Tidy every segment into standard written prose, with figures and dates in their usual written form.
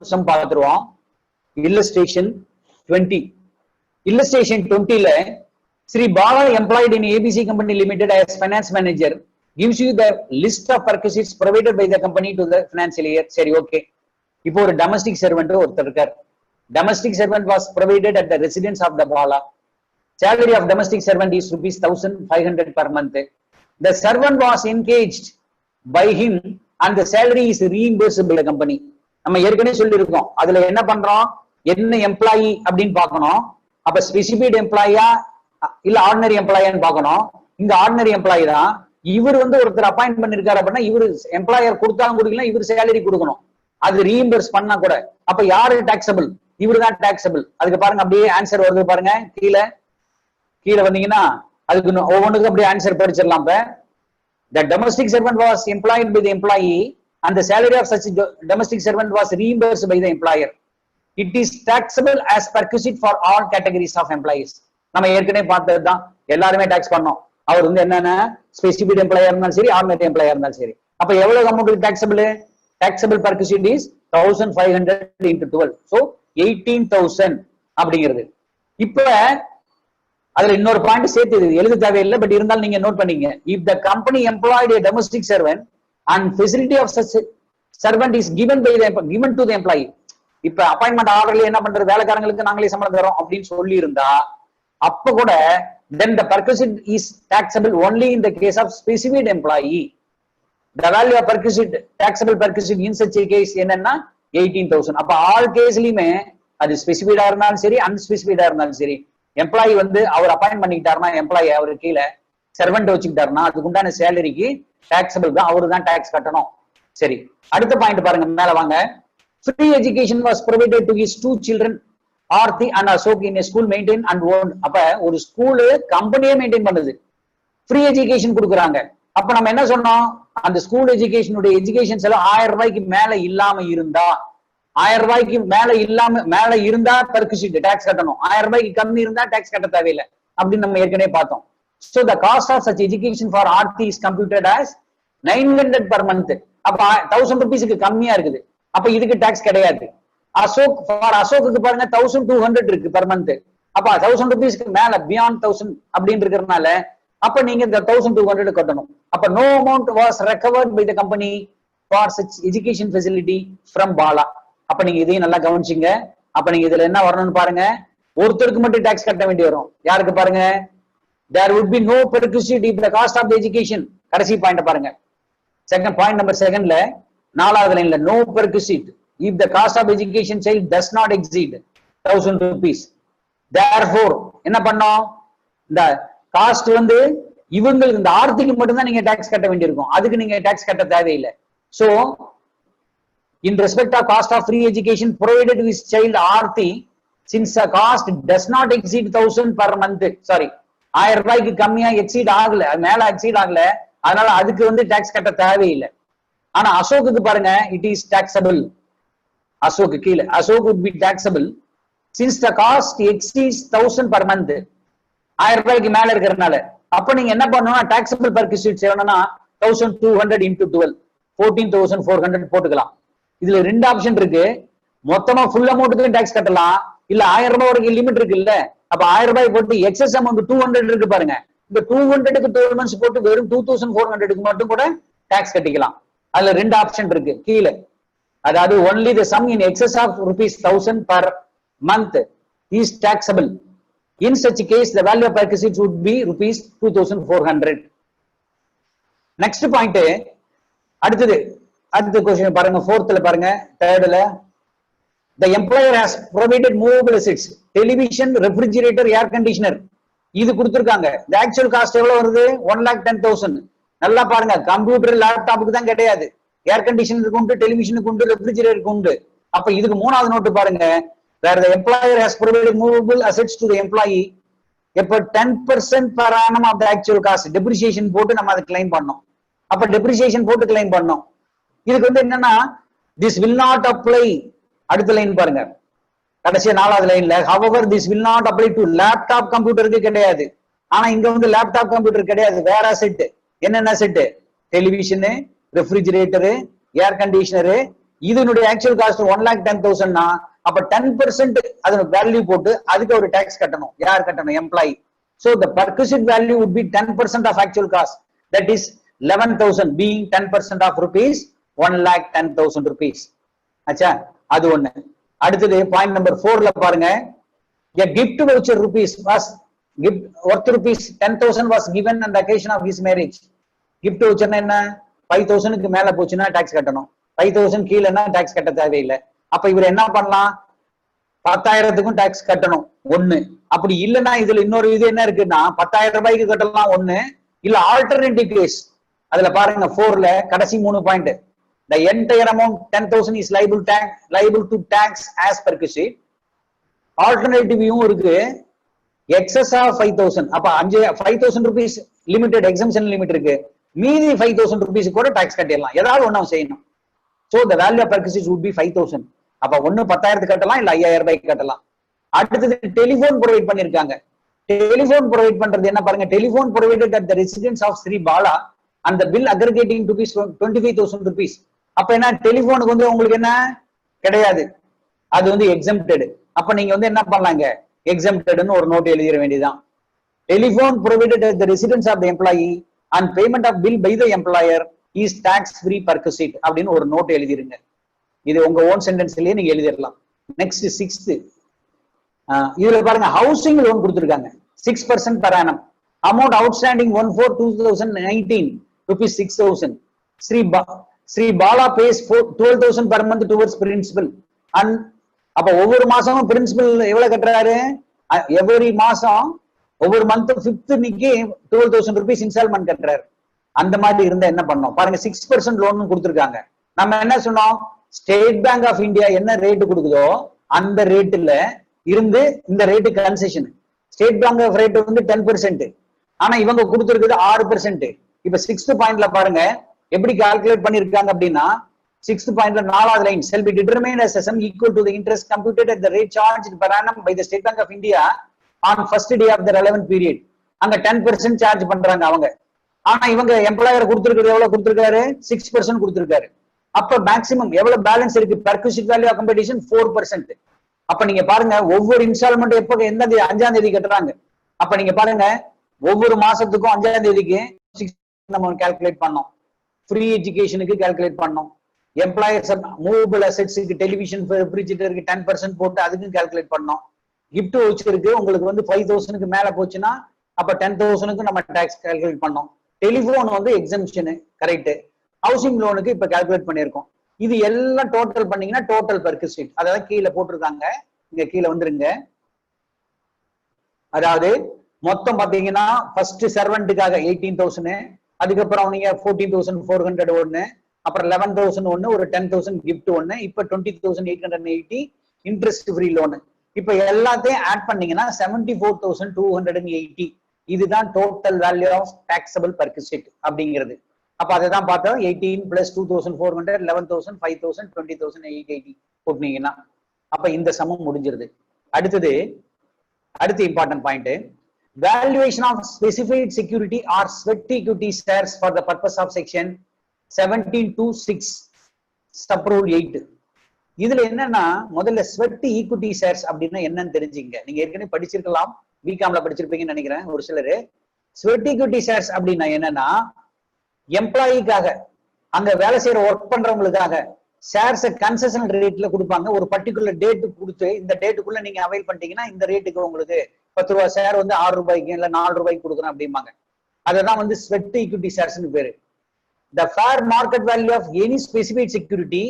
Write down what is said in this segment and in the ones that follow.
sum பார்த்துருவோம். Illustration 20. Illustration 20ல Sri Bala employed in ABC Company Limited as finance manager gives you the list of perquisites provided by the company to the financial year. சரி, okay. இப்போ ஒரு domestic servant ஒருத்தர் இருக்கார். Domestic servant was provided at the residence of the Bala. Salary of domestic servant is rupees 1,500 per month. The servant was engaged by him and the salary is reimbursed by the company. நம்ம ஏற்கனவே சொல்லியிருக்கோம். அதுல என்ன பண்றோம், என்ன employee அப்படின்னு பார்க்கணும். அப்ப ஸ்பெசிஃபைட் எம்ப்ளாயா இல்ல ஆர்டினரி எம்ப்ளாயான்னு பார்க்கணும். இங்க ஆர்டினரி எம்ப்ளாயி தான். இவர் ஒருத்தர் அப்பாயிண்ட் பண்ணிருக்காரு அப்படின்னா இவர் எம்ப்ளாயர் கொடுத்தாலும் கொடுக்கலாம், இவர் சேலரி கொடுக்கணும். அது ரீஇம்பர்ஸ் பண்ணா கூட அப்ப யாரு டாக்ஸபிள்? இவர் தான் டாக்ஸபிள். அதுக்கு பாருங்க அப்படியே ஆன்சர் வருது பாருங்க. கீழே வந்தீங்கன்னா அதுக்கு ஒவ்வொன்றுக்கும் அப்படியே answer படிச்சிடலாம். The domestic servant was employed by the employee and the salary of such domestic servant was reimbursed by the employer. It is taxable as perquisite for all categories of employees. நம்ம ஏற்கனவே பார்த்தது தான், எல்லாருமே tax பண்ணோம். அவர் என்னன்னா specific employer இருந்தாலும் சரி, ordinary employer இருந்தாலும் சரி. அப்ப எவ்வளவு amount taxable? Taxable perquisite is 1,500 into 12. So 18,000 அப்படிங்கிறது. இப்ப அதுல இன்னொரு பாயிண்ட் சேர்த்து எழுத தேவையில்லை, பட் இருந்தாலும் நீங்க நோட் பண்ணீங்க. If the company employed a domestic servant and facility of such servant is given to the employee. இப்ப அப்பாயின்மெண்ட் ஆர்டர்ல என்ன பண்றது, வேலைக்காரங்களுக்கு நாங்களே சம்பளம் தரோம் அப்படின்னு சொல்லி இருந்தா அப்ப கூட then the perquisite is taxable only in the case of specified employee. The value of perquisite, taxable perquisite in such a case என்னன்னா 18,000. அப்ப ஆல் கேஸ்லயுமே அது ஸ்பெசிஃபைடா இருந்தாலும் சரி, அன்ஸ்பெசிஃபைடா இருந்தாலும் சரி, எம்ப்ளாயி அவர் அப்பாயிண்ட் பண்ணிக்கிட்டாருன்னா, எம்ப்ளாயி அவரு கீழே சர்வெண்ட் வச்சுக்கிட்டாருன்னா அதுக்கு உண்டான சேலரிக்கு டாக்ஸபிள் தான், அவரு தான் டாக்ஸ் கட்டணும். சரி, அடுத்த பாயிண்ட் பாருங்க, மேல வாங்க. Free education was provided to his two children, Aarthi and Ashok, in a school maintained and owned. அப்ப ஒரு ஸ்கூலு கம்பெனியே மெயின்டைன் பண்ணுது, ஃப்ரீ எஜுகேஷன் கொடுக்குறாங்க. அப்ப நம்ம என்ன சொன்னோம், அந்த ஸ்கூல் எஜுகேஷனுடைய எஜுகேஷன் செலவு 1000 ரூபாய்க்கு மேல இல்லாம இருந்தா, 1000 ரூபாய்க்கு மேல இருந்தா perquisite டாக்ஸ் கட்டணும். 1000 ரூபாய்க்கு கம்மி இருந்தா டாக்ஸ் கட்ட தேவையில்லை அப்படின்னு நம்ம ஏற்கனவே பார்த்தோம். So the cost of such education for Aarthi is computed as 900 per month. அப்ப 1000 rupeesக்கு கம்மியா இருக்குது, அப்ப இதுக்கு டாக்ஸ் கிடையாது. அசோக்கு பாருங்க 1200 இருக்கு per month. அப்ப 1000 rupeesக்கு மேல beyond 1000 அப்படின்னு இருக்கிறதுனால அப்ப நீங்க இந்த 1200 கட்டணும். அப்ப no amount was recovered by the company for such education facility from Bala. அப்ப நீங்க இதையும் நல்லா கவனிச்சிங்க. அப்ப நீங்க இதுல என்ன வரணும்னு பாருங்க, ஒருத்தருக்கு மட்டும் டாக்ஸ் கட்ட வேண்டி வரும். யாருக்கு பாருங்க, there would be no perquisite if the cost of the education. கடைசி பாயிண்ட் பாருங்க, செகண்ட் பாயிண்ட் நம்பர் 2ல 4வது லைன்ல no perquisite if the cost of education child does not exceed 1,000 rupees. Therefore என்ன பண்ணோம், இந்த காஸ்ட் இவங்களுக்கு இந்த ஆர்த்திக்கு மட்டும்தான் நீங்க டாக்ஸ் கட்ட வேண்டியிருக்கும், அதுக்கு நீங்க டாக்ஸ் கட்ட தேவையில்லை. So in respect of cost of free education provided to his child Aarthi, since the cost does not exceed 1,000 per month, sorry 1000 ரூபாய்க்கு கம்மியா எக்ஸீட் ஆகல, மேல எக்ஸீட் ஆகல, அதனால அதுக்கு டாக்ஸ் கட்ட தேவையில்லை. ஆனா அசோக்குக்கு பாருங்க, இட் இஸ் டாக்ஸபிள். அசோக் கீழே Ashok would be taxable since the cost exceeds 1,000 per month. 1000 ரூபாய்க்கு மேல இருக்கிறதுனால அப்ப நீங்க என்ன பண்ணணும்னா taxable perquisite செய்யணும்னா 1,200 into 12 14,400 போட்டுக்கலாம். இதுல 2 ஆப்ஷன் இருக்கு, மொத்தமா ஃபுல் அமௌண்ட்டுக்கு டாக்ஸ் கட்டலாம், இல்ல 1000 ரூபாய் வரைக்கும் லிமிட் இருக்கு இல்ல, அப்ப 1000 ரூபாய் போட்டு எக்ஸஸ் அமௌண்ட் 200 இருக்கு பாருங்க, இந்த 200க்கு 12 months போட்டு வெறும் 2,400க்கு மட்டும் கூட டாக்ஸ் கட்டிக்கலாம். அதுல 2 ஆப்ஷன் இருக்கு கீழே. அதாவது only the sum in excess of rupees 1,000 per month is taxable. In such case the value of perquisite would be rupees 2,400. next point, அடுத்த क्वेश्चन பாருங்க, 4th பாருங்க, 3rd the employer has provided movable assets, television, refrigerator, air conditioner. இது கொடுத்திருக்காங்க. the actual cost எவ்வளவு வருது, 1,10,000. நல்லா பாருங்க, computer லேப்டாப்புக்கு தான் கிடையாது, ஏர் கண்டிஷனருக்கு உண்டு, டெலிவிஷனுக்கு உண்டு, ரெஃப்ரிஜரேட்டருக்கு உண்டு. அப்ப இதுக்கு 3வது நோட்டு பாருங்க, where the employer has provided movable assets to the employee, எப்ப 10% per annum of the actual cost, depreciation போட்டு நம்ம அதை கிளைம் பண்ணோம். அப்ப depreciation போட்டு கிளைம் பண்ணோம். இதுக்கு என்னன்னா this will not apply. அடுத்த லைன் பாருங்க, கடைசி 4வது லைன்ல however this will not apply to laptop கம்ப்யூட்டருக்கு கிடையாது. ஆனா இங்க லேப்டாப் கம்ப்யூட்டர் கிடையாது, வேற செட். என்னென்ன செட், டெலிவிஷனு, ரெஃப்ரிஜரேட்டரு, ஏர் கண்டிஷனரு, இதனுடைய ஆக்சுவல் காஸ்ட் 1,10,000 அப்ப 10% அதோட வேல்யூ போட்டு அதுக்கு ஒரு டாக்ஸ் கட்டணும். யார் கட்டணும்? Employee. So the perquisite value would be 10% of actual cost. That is 11,000 being 10% of rupees 1,10,000 rupees. அச்சா, அது ஒண்ணு. அடுத்தது பாயிண்ட் நம்பர் 4ல பாருங்க. A gift voucher rupees was gift worth rupees 10,000 was given on the occasion of his marriage. gift voucher என்ன? 5,000க்கு மேல போச்சுன்னா tax கட்டணும். 5,000 கீழேன்னா tax கட்ட தேவையில்லை. அப்ப இவர் என்ன பண்ணலாம்? 10,000க்கும் டாக்ஸ் கட்டணும் ஒண்ணு. அப்படி இல்லைன்னா இதுல இன்னொரு இது என்ன இருக்குன்னா 10,000 ரூபாய்க்கு கட்டலாம் ஒண்ணு, இல்ல ஆல்டர்னேட்டிவ் கேஸ். அதுல பாருங்க 4ல கடைசி 3 point. The entire amount 10,000 is liable to tax as perquisite. ஆல்டர்னேட்டிவும் இருக்கு, எக்ஸஸ் ஆஃப் 5,000. அப்ப 5,000 rupees லிமிடெட் எக்ஸம்ஷன் லிமிட் இருக்கு, மீதி 5,000 rupees கூட டாக்ஸ் கட்டிடலாம். ஏதாவது ஒண்ணு செய்யணும். So the value of perquisite would be 5,000. அப்ப ஒண்ணு 10,000 கட்டலாம், இல்ல 5,000 ரூபாய்க்கு கட்டலாம். அடுத்தது டெலிபோன் ப்ரொவைட் பண்ணிருக்காங்க. டெலிபோன் ப்ரொவைட் பண்றது என்ன பாருங்க. Telephone provided at the residence of Shri Bala அந்த பில் அக்ரிகேட்டிங் டு 25,000 rupees. அப்ப என்ன, டெலிபோனுக்கு வந்து உங்களுக்கு என்ன கிடையாது, அது வந்து எக்ஸம்ப்டட். அப்ப நீங்க வந்து என்ன பண்ணலாங்க, எக்ஸம்ப்டட்னு ஒரு நோட் எழுதிட வேண்டியதுதான். Telephone provided at the residence of the employee and payment of bill by the employer is tax free perquisite அப்படின்னு ஒரு நோட் எழுதிருங்க. இது உங்க ஓன் சென்டென்ஸ்லயே நீங்க எழுதிடலாம். நெக்ஸ்ட் 6th, இதுல பாருங்க ஹவுசிங் லோன் கொடுத்துருக்காங்க 6% per annum. Amount outstanding 1/4/2019 rupees 6,000. Shri Bala pays 12,000 per month towards principal. And அப்ப ஒவ்வொரு மாசமும் பிரின்சிபல் எவ்வளவு கட்டுறாரு? எவ்ரி மாசம் ஒவ்வொரு மந்த் 5th அன்னைக்கு 12,000 rupees இன்ஸ்டால்மெண்ட் கட்டுறாரு. அந்த மாதிரி இருந்தா என்ன பண்ணோம் பாருங்க. 6% லோன் கொடுத்துருக்காங்க. நம்ம என்ன சொன்னோம், ஸ்டேட் பேங்க் ஆஃப் இந்தியா என்ன ரேட்டு கொடுக்குதோ அந்த ரேட்டுல இருந்து இந்த rate concession. State Bank of rate வந்து 10%, ஆனா இவங்க கொடுத்துருக்குது 6%. இப்ப 6th பாயிண்ட்ல பாருங்க எப்படி கால்குலேட் பண்ணிருக்காங்க அப்படின்னா, 6th பாயிண்ட்ல 4வது line shall be determined as a sum equal to the interest computed at the rate charged per annum by the State Bank of India on first day of the relevant period. அங்க 10% charge பண்றாங்க அவங்க. ஆனா இவங்க employer கொடுத்திருக்கிறது எவ்வளவு கொடுத்திருக்காரு? 6% கொடுத்திருக்காரு. அப்ப மேக்சிமம் எவ்வளவு பேலன்ஸ் இருக்கு? பர்குசிட் வேல்யூ ஆஃப் கம்பெடிஷன் 4%. அப்ப நீங்க பாருங்க ஒவ்வொரு இன்ஸ்டால்மெண்ட் எப்ப எந்த 5ஆம் தேதி கட்டுறாங்க. அப்ப நீங்க பாருங்க ஒவ்வொரு மாசத்துக்கும் 5ஆம் தேதிக்கு நம்ம கால்குலேட் பண்ணோம். ஃப்ரீ எஜுகேஷனுக்கு கால்குலேட் பண்ணோம். எம்ப்ளாயர்ஸ் மூவபிள் அசெட்ஸுக்கு டெலிவிஷன் ரெஃப்ரிஜரேட்டருக்கு 10% போட்டு அதுக்கும் கால்குலேட் பண்ணோம். கிஃப்ட் வச்சிருக்கு உங்களுக்கு வந்து 5,000க்கு மேல போச்சுன்னா அப்ப 10,000க்கு நம்ம டாக்ஸ் கால்குலேட் பண்ணோம். டெலிபோன் வந்து எக்ஸம்ஷனு கரெக்ட். ஹவுசிங் லோனுக்கு இப்ப கால்குலேட் பண்ணிருக்கோம். இது எல்லாம் டோட்டல் பண்ணீங்கன்னா டோட்டல் பர்குசிட் அதாவது கீழே போட்டிருக்காங்க, இங்க கீழே வந்துருங்க. அதாவது மொத்தம் பாத்தீங்கன்னா ஃபர்ஸ்ட் சர்வெண்ட்டுக்காக 18,000, அதுக்கப்புறம் நீங்க 14,400 ஒண்ணு, அப்புறம் 11,000 ஒண்ணு, ஒரு 10,000 கிஃப்ட் ஒண்ணு, இப்ப 20,880 இன்ட்ரெஸ்ட் ஃப்ரீ லோனு. இப்ப எல்லாத்தையும் ஆட் பண்ணீங்கன்னா 74,280. இதுதான் டோட்டல் வேல்யூ ஆஃப் டாக்ஸபிள் பர்குசிட் அப்படிங்கிறது. அப்ப அதை தான் பார்த்தோம். 18 + 2,400, 11,000, 5,000, 20,880 போட்டீங்கன்னா அப்ப இந்த சமம் முடிஞ்சிருது. அடுத்து important point, valuation of specified security or sweat equity shares for the purpose of section 17(2)(6) sub rule 8. இதுல என்னன்னா முதல்ல ஸ்வெட் ஈக்விட்டி ஷேர்ஸ் அப்படின்னா என்னன்னு தெரிஞ்சுங்க. நீங்க ஏற்கனவே படிச்சிருக்கலாம், பிகாம்ல படிச்சிருப்பீங்கன்னு நினைக்கிறேன் ஒரு சிலரு. ஸ்வெட் ஈக்விட்டி ஷேர்ஸ் அப்படின்னா என்னன்னா எம்ப்ளாயிக்காக அங்க வேலை செய்யற ஒர்க் பண்றவங்களுக்காக ஷேர்ஸ் கன்செஷன் ரேட்ல கொடுப்பாங்க. ஒரு பர்டிகுலர் டேட்டு கொடுத்து இந்த டேட்டுக்குள்ள நீங்க அவைல் பண்ணிட்டீங்கன்னா இந்த ரேட்டுக்கு உங்களுக்கு 10 ரூபாய் ஷேர் வந்து 6 ரூபாய்க்கு இல்ல 4 ரூபாய்க்கு கொடுக்குறேன் அப்படிம்பாங்க. அதுதான் வந்து ஸ்வெட் ஈக்விட்டி ஷேர்ஸ்னு பேரு. The fair market value of any specified security,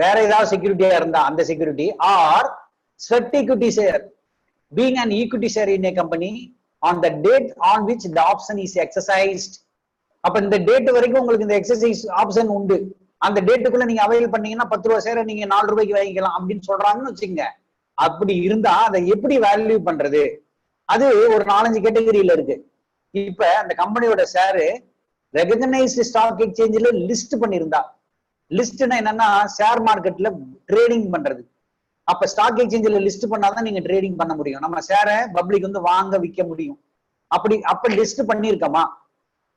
வேற ஏதாவது செக்யூரிட்டியா இருந்தா அந்த security, or sweat equity share being an equity share in a company on the date on which the option is exercised. அப்ப இந்த date வரைக்கும் உங்களுக்கு இந்த எக்ஸசைஸ் ஆப்ஷன் உண்டு. அந்த டேட்டுக்குள்ள நீங்க அவைல் பண்ணீங்கன்னா 10 ரூபாய் ஷேரை நீங்க 4 ரூபாய்க்கு வாங்கிக்கலாம் அப்படின்னு சொல்றாங்கன்னு வச்சுங்க. அப்படி இருந்தா அதை எப்படி வேல்யூ பண்றது? அது ஒரு 4-5 கேட்டகரியில இருக்கு. இப்ப அந்த கம்பெனியோட ஷேரு ரெகனைஸ்டு ஸ்டாக் எக்ஸ்சேஞ்சில் லிஸ்ட் பண்ணியிருந்தா, லிஸ்ட்னா என்னன்னா ஷேர் மார்க்கெட்ல ட்ரேடிங் பண்றது. அப்ப ஸ்டாக் எக்ஸ்சேஞ்சில் லிஸ்ட் பண்ணாதான் நீங்க ட்ரேடிங் பண்ண முடியும். நம்ம ஷேரை பப்ளிக் வந்து வாங்க விற்க முடியும். அப்ப லிஸ்ட் பண்ணிருக்கோமா?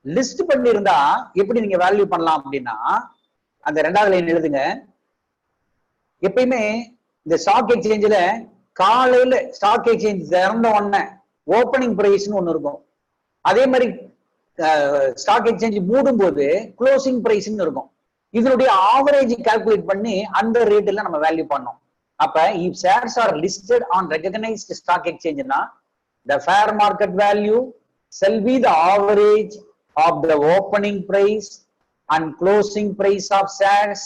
லிஸ்ட் பண்ணிருந்தா எப்படி நீங்க வேல்யூ பண்ணலாம் அப்படின்னா அந்த 2வது லைன் எழுதுங்க. எப்பயுமே இந்த ஸ்டாக் எக்ஸ்சேஞ்சில் காலையில ஸ்டாக் எக்ஸ்சேஞ்ச் திறந்த உடனே ஓப்பனிங் பிரைஸ்னு ஒண்ணு இருக்கும். அதே மாதிரி ஸ்டாக் எக்ஸ்சேஞ்ச் மூடும் போது க்ளோசிங் பிரைஸ்னு இருக்கும். இதனுடைய ஆவரேஜ் கால்குலேட் பண்ணி அந்த ரேட்ல நம்ம வேல்யூ பண்ணோம். அப்ப if shares are listed on recognized stock exchange na the fair market value shall be the average of the opening price and closing price of shares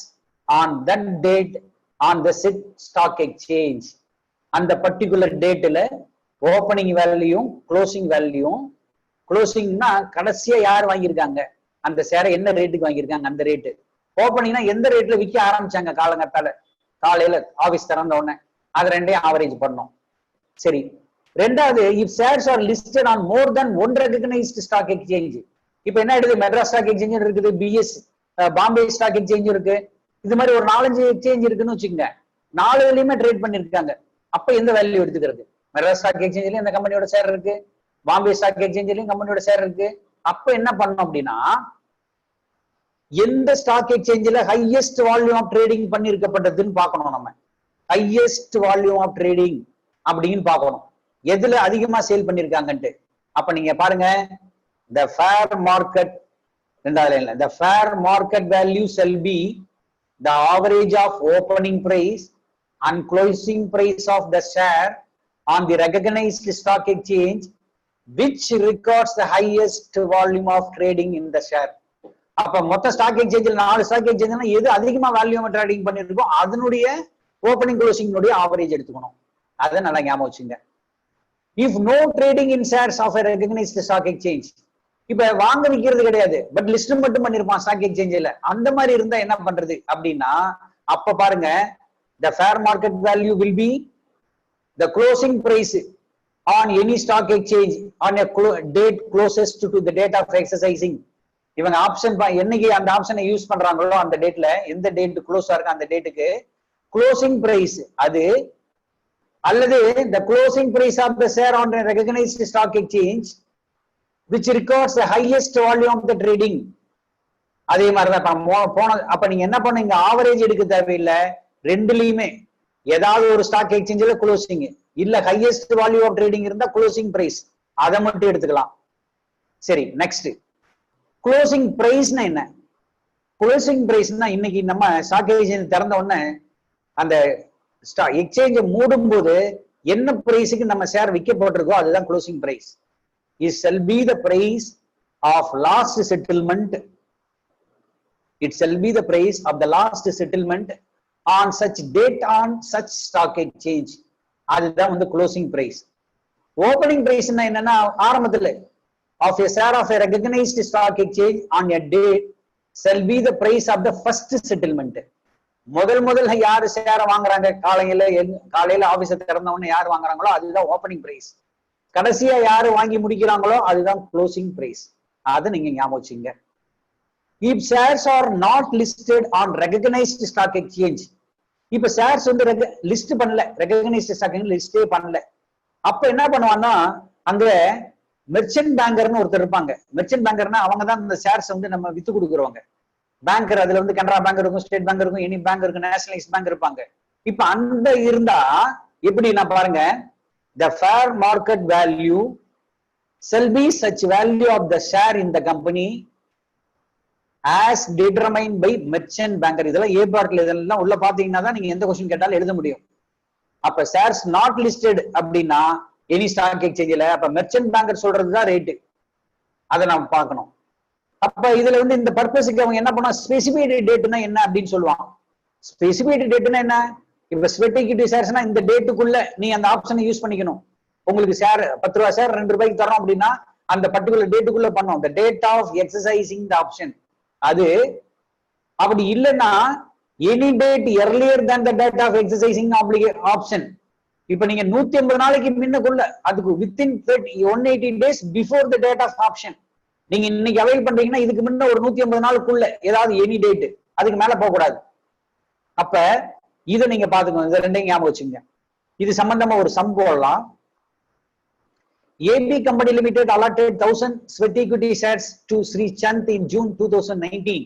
on that date on the said stock exchange. அந்த particular dateல opening value closing value, closingனா கடைசியா யார் வாங்கியிருக்காங்க அந்த ஷேரை என்ன ரேட்டுக்கு வாங்கியிருக்காங்க அந்த ரேட்டு, ஓப்பனிங்னா எந்த ரேட்ல விற்க ஆரம்பிச்சாங்க காலங்கத்தால காலையில ஆபீஸ் திறந்த உடனே, அது ரெண்டையும் ஆவரேஜ் பண்ணோம். சரி, ரெண்டாவது if shares are listed on more than one recognized stock exchange. இப்ப என்ன எடுத்து மெட்ராஸ் ஸ்டாக் எக்ஸ்சேஞ்ச் இருக்குது, பிஎஸ் பாம்பே ஸ்டாக் எக்ஸ்சேஞ்ச் இருக்கு, இது மாதிரி ஒரு 4-5 எக்ஸ்சேஞ்ச் இருக்குன்னு வச்சுக்கோங்க. 4 ட்ரேட் பண்ணிருக்காங்க. அப்ப எந்த வேல்யூ எடுத்துக்கிறது? மெட்ராஸ் ஸ்டாக் எக்ஸ்சேஞ்சிலயும் இந்த கம்பெனியோட ஷேர் இருக்கு, பாம்பே ஸ்டாக் எக்ஸ்சேஞ்சிலயும் கம்பெனியோட ஷேர் இருக்கு. அப்ப என்ன பண்ணணும் அப்படின்னா, எந்த ஸ்டாக் எக்ஸ்சேஞ்சில் ஹையஸ்ட் வால்யூம் ஆஃப் ட்ரேடிங் பண்ணிருக்கப்பட்டதுன்னு பார்க்கணும். நம்ம ஹையஸ்ட் வால்யூம் ஆஃப் ட்ரேடிங் அப்படின்னு பார்க்கணும், எதுல அதிகமா சேல் பண்ணிருக்காங்கன்ட்டு. அப்ப நீங்க பாருங்க, the fair market ரெண்டாவது லைன்ல the fair market value shall be the average of opening price and closing price of the share on the recognized stock exchange which records the highest volume of trading in the share. அப்ப மொத்த stock எக்ஸ்சேஞ்சில் 4 stock exchange எது அதிகமா வேல்யூம் trading பண்ணிருக்கோ அதனுடைய opening closing average எடுத்துக்கணும். அதை நல்லா ஞாபகம் வச்சுங்க. If no trading in shares of recognised stock exchange, இப்ப வாங்க விற்கிறது கிடையாது, பட் லிஸ்ட் மட்டும் பண்ணிருப்பான் ஸ்டாக் எக்ஸ்சேஞ்சில், அந்த மாதிரி இருந்தா என்ன பண்றது அப்படின்னா, அப்ப பாருங்க, the fair market value will be the closing price on any stock exchange on a date closest to the date of exercising. இவங்க ஆப்ஷன் என்னைக்கு அந்த ஆப்ஷனை யூஸ் பண்றாங்களோ அந்த டேட்ல எந்த டேட் க்ளோஸா இருக்கு அந்த டேட்டுக்கு க்ளோசிங் பிரைஸ் அது, அல்லது the closing price of the share on a recognized stock exchange which records the highest volume of the trading. அதே மாதிரிதான் போன. அப்ப நீங்க என்ன பண்ணுங்க, ஆவரேஜ் எடுக்க தேவையில்லை, ரெண்டுலயுமே ஏதாவது ஒரு ஸ்டாக் எக்ஸ்சேஞ்சில் க்ளோசிங் இல்ல ஹையஸ்ட் வால்யூ ஆஃப் ட்ரேடிங் இருந்தா க்ளோசிங் பிரைஸ் அதை மட்டும் எடுத்துக்கலாம். சரி, நெக்ஸ்ட் க்ளோசிங் பிரைஸ்னா என்ன? க்ளோசிங் பிரைஸ்னா இன்னைக்கு நம்ம ஸ்டாக் எக்ஸ்சேஞ்ச் திறந்த உடனே அந்த எக்ஸ்சேஞ்சை மூடும் போது என்ன பிரைஸுக்கு நம்ம ஷேர் விற்க போட்டிருக்கோ அதுதான் closing price. It shall be the price of last settlement. It shall be the price of the last settlement on such date on such stock exchange. அதுதான் வந்து க்ளோசிங் பிரைஸ். ஓப்பனிங் பிரைஸ்னா என்னன்னா, ஆரம்பத்துல of a share of a recognized stock exchange on a date shall be the price of the first settlement. முதல்ல யாரு ஷேரை வாங்குறாங்க, காலையில ஆபீஸை திறந்த உடனே யாரு வாங்குறாங்களோ அதுதான் ஓப்பனிங் பிரைஸ். கடைசியா யாரு வாங்கி முடிக்கிறாங்களோ அதுதான் க்ளோசிங் பிரைஸ். அதை நீங்க ஞாபகம் வச்சுங்க. If shares are not listed on recognized stock exchange, இப்ப ஷேர்ஸ் வந்து லிஸ்ட் பண்ணல, ரெகக்னைஸ்ட் ஸ்டாக் எக்ஸ்சேஞ்ச் லிஸ்டே பண்ணல, அப்ப என்ன பண்ணுவான்னா, அங்க மெர்ச்சன்ட் பேங்கர்னு ஒருத்தர் இருப்பாங்க. மெர்ச்சன்ட் பேங்கர்னா அவங்க தான் இந்த ஷேர்ஸ் வந்து நம்ம வித்து கொடுக்குறவங்க. பேங்கர் அதுல வந்து கனரா பேங்க் இருக்கும், ஸ்டேட் பேங்க் இருக்கும், எனி பேங்க் இருக்கும், நேஷனலைஸ் பேங்க் இருப்பாங்க. இப்ப அந்த இருந்தா எப்படி நான் பாருங்க, the fair market value shall be such value of the share in the company as determined by merchant banker. இதெல்லாம் ஏ பார்ட்ல இதெல்லாம் உள்ள பாத்தீங்கன்னா தான் நீங்க எந்த क्वेश्चन கேட்டாலும் எழுத முடியும். அப்ப shares not listed அப்படின்னா எனி ஸ்டாக் எக்ஸ்சேஞ்சில் அப்ப மெர்ச்சன்ட் பேங்கர் சொல்றதுதான் ரேட்டு, அதை நாம் பார்க்கணும். அப்ப இதுல வந்து இந்த பர்பஸுக்கு அவங்க என்ன பண்ணா, ஸ்பெசிஃபைட் டேட்னா என்ன அப்படின்னு சொல்லுவாங்க. ஸ்பெசிஃபைட் டேட்னா என்ன, இப்ப ஸ்வெட் ஈக்விட்டி ஷேர்ஸ்னா இந்த டேட்டுக்குள்ள நீ அந்த ஆப்ஷனை யூஸ் பண்ணிக்கணும். உங்களுக்கு ஷேர் 10 ரூபாய் ஷேர் 2 ரூபாய்க்கு தரோம் அப்படின்னா அந்த பர்டிகுலர் டேட்டுக்குள்ள பண்ணோம், the date of exercising the option. அது அப்படி இல்லைன்னா any date earlier than the date of exercising option. இப்ப நீங்க 150 நாளைக்கு முன்னக்குள்ள, அதுக்கு within 180 days before the date of option நீங்க இன்னைக்கு அவைல் பண்றீங்கன்னா இதுக்கு முன்ன ஒரு 150 நாளுக்குள்ள ஏதாவது எனி டேட், அதுக்கு மேல போக கூடாது. அப்ப இதை நீங்க பாத்துக்கணும், இதை ரெண்டையும் ஞாபகம் வச்சுங்க. இது சம்பந்தமா ஒரு சம் போடலாம். AB Company Limited allotted 1000 sweat equity shares to Sri Chand in June 2019.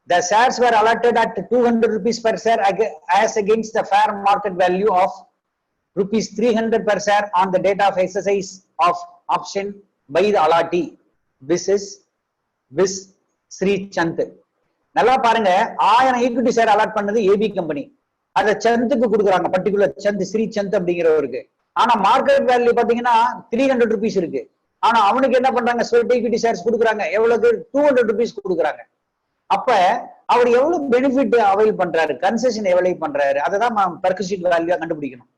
The shares were allotted at 200 rupees per share as against the fair market value of rupees 300 per share on the date of exercise of option by the allottee. This is Sri Chand. நல்லா பாருங்க, 1000 equity share allot பண்ணது AB company. அதை சந்துக்கு கொடுக்குறாங்க, particular Chand, Sri Chand அப்படிங்கிறவருக்கு. ஆனா market value பாத்தீங்கன்னா 300 rupees இருக்கு. ஆனா அவனுக்கு என்ன பண்றாங்க, ஸ்வெட் ஈக்விட்டி ஷேர்ஸ் கொடுக்குறாங்க. எவ்வளவு? 200 rupees கொடுக்குறாங்க. அப்ப அவர் எவ்வளவு பெனிஃபிட் அவைல் பண்றாரு, கன்செஷன் எவ்வளவு பண்றாரு, அதை தான் பெர்குசிட் வேல்யூ கண்டுபிடிக்கணும்.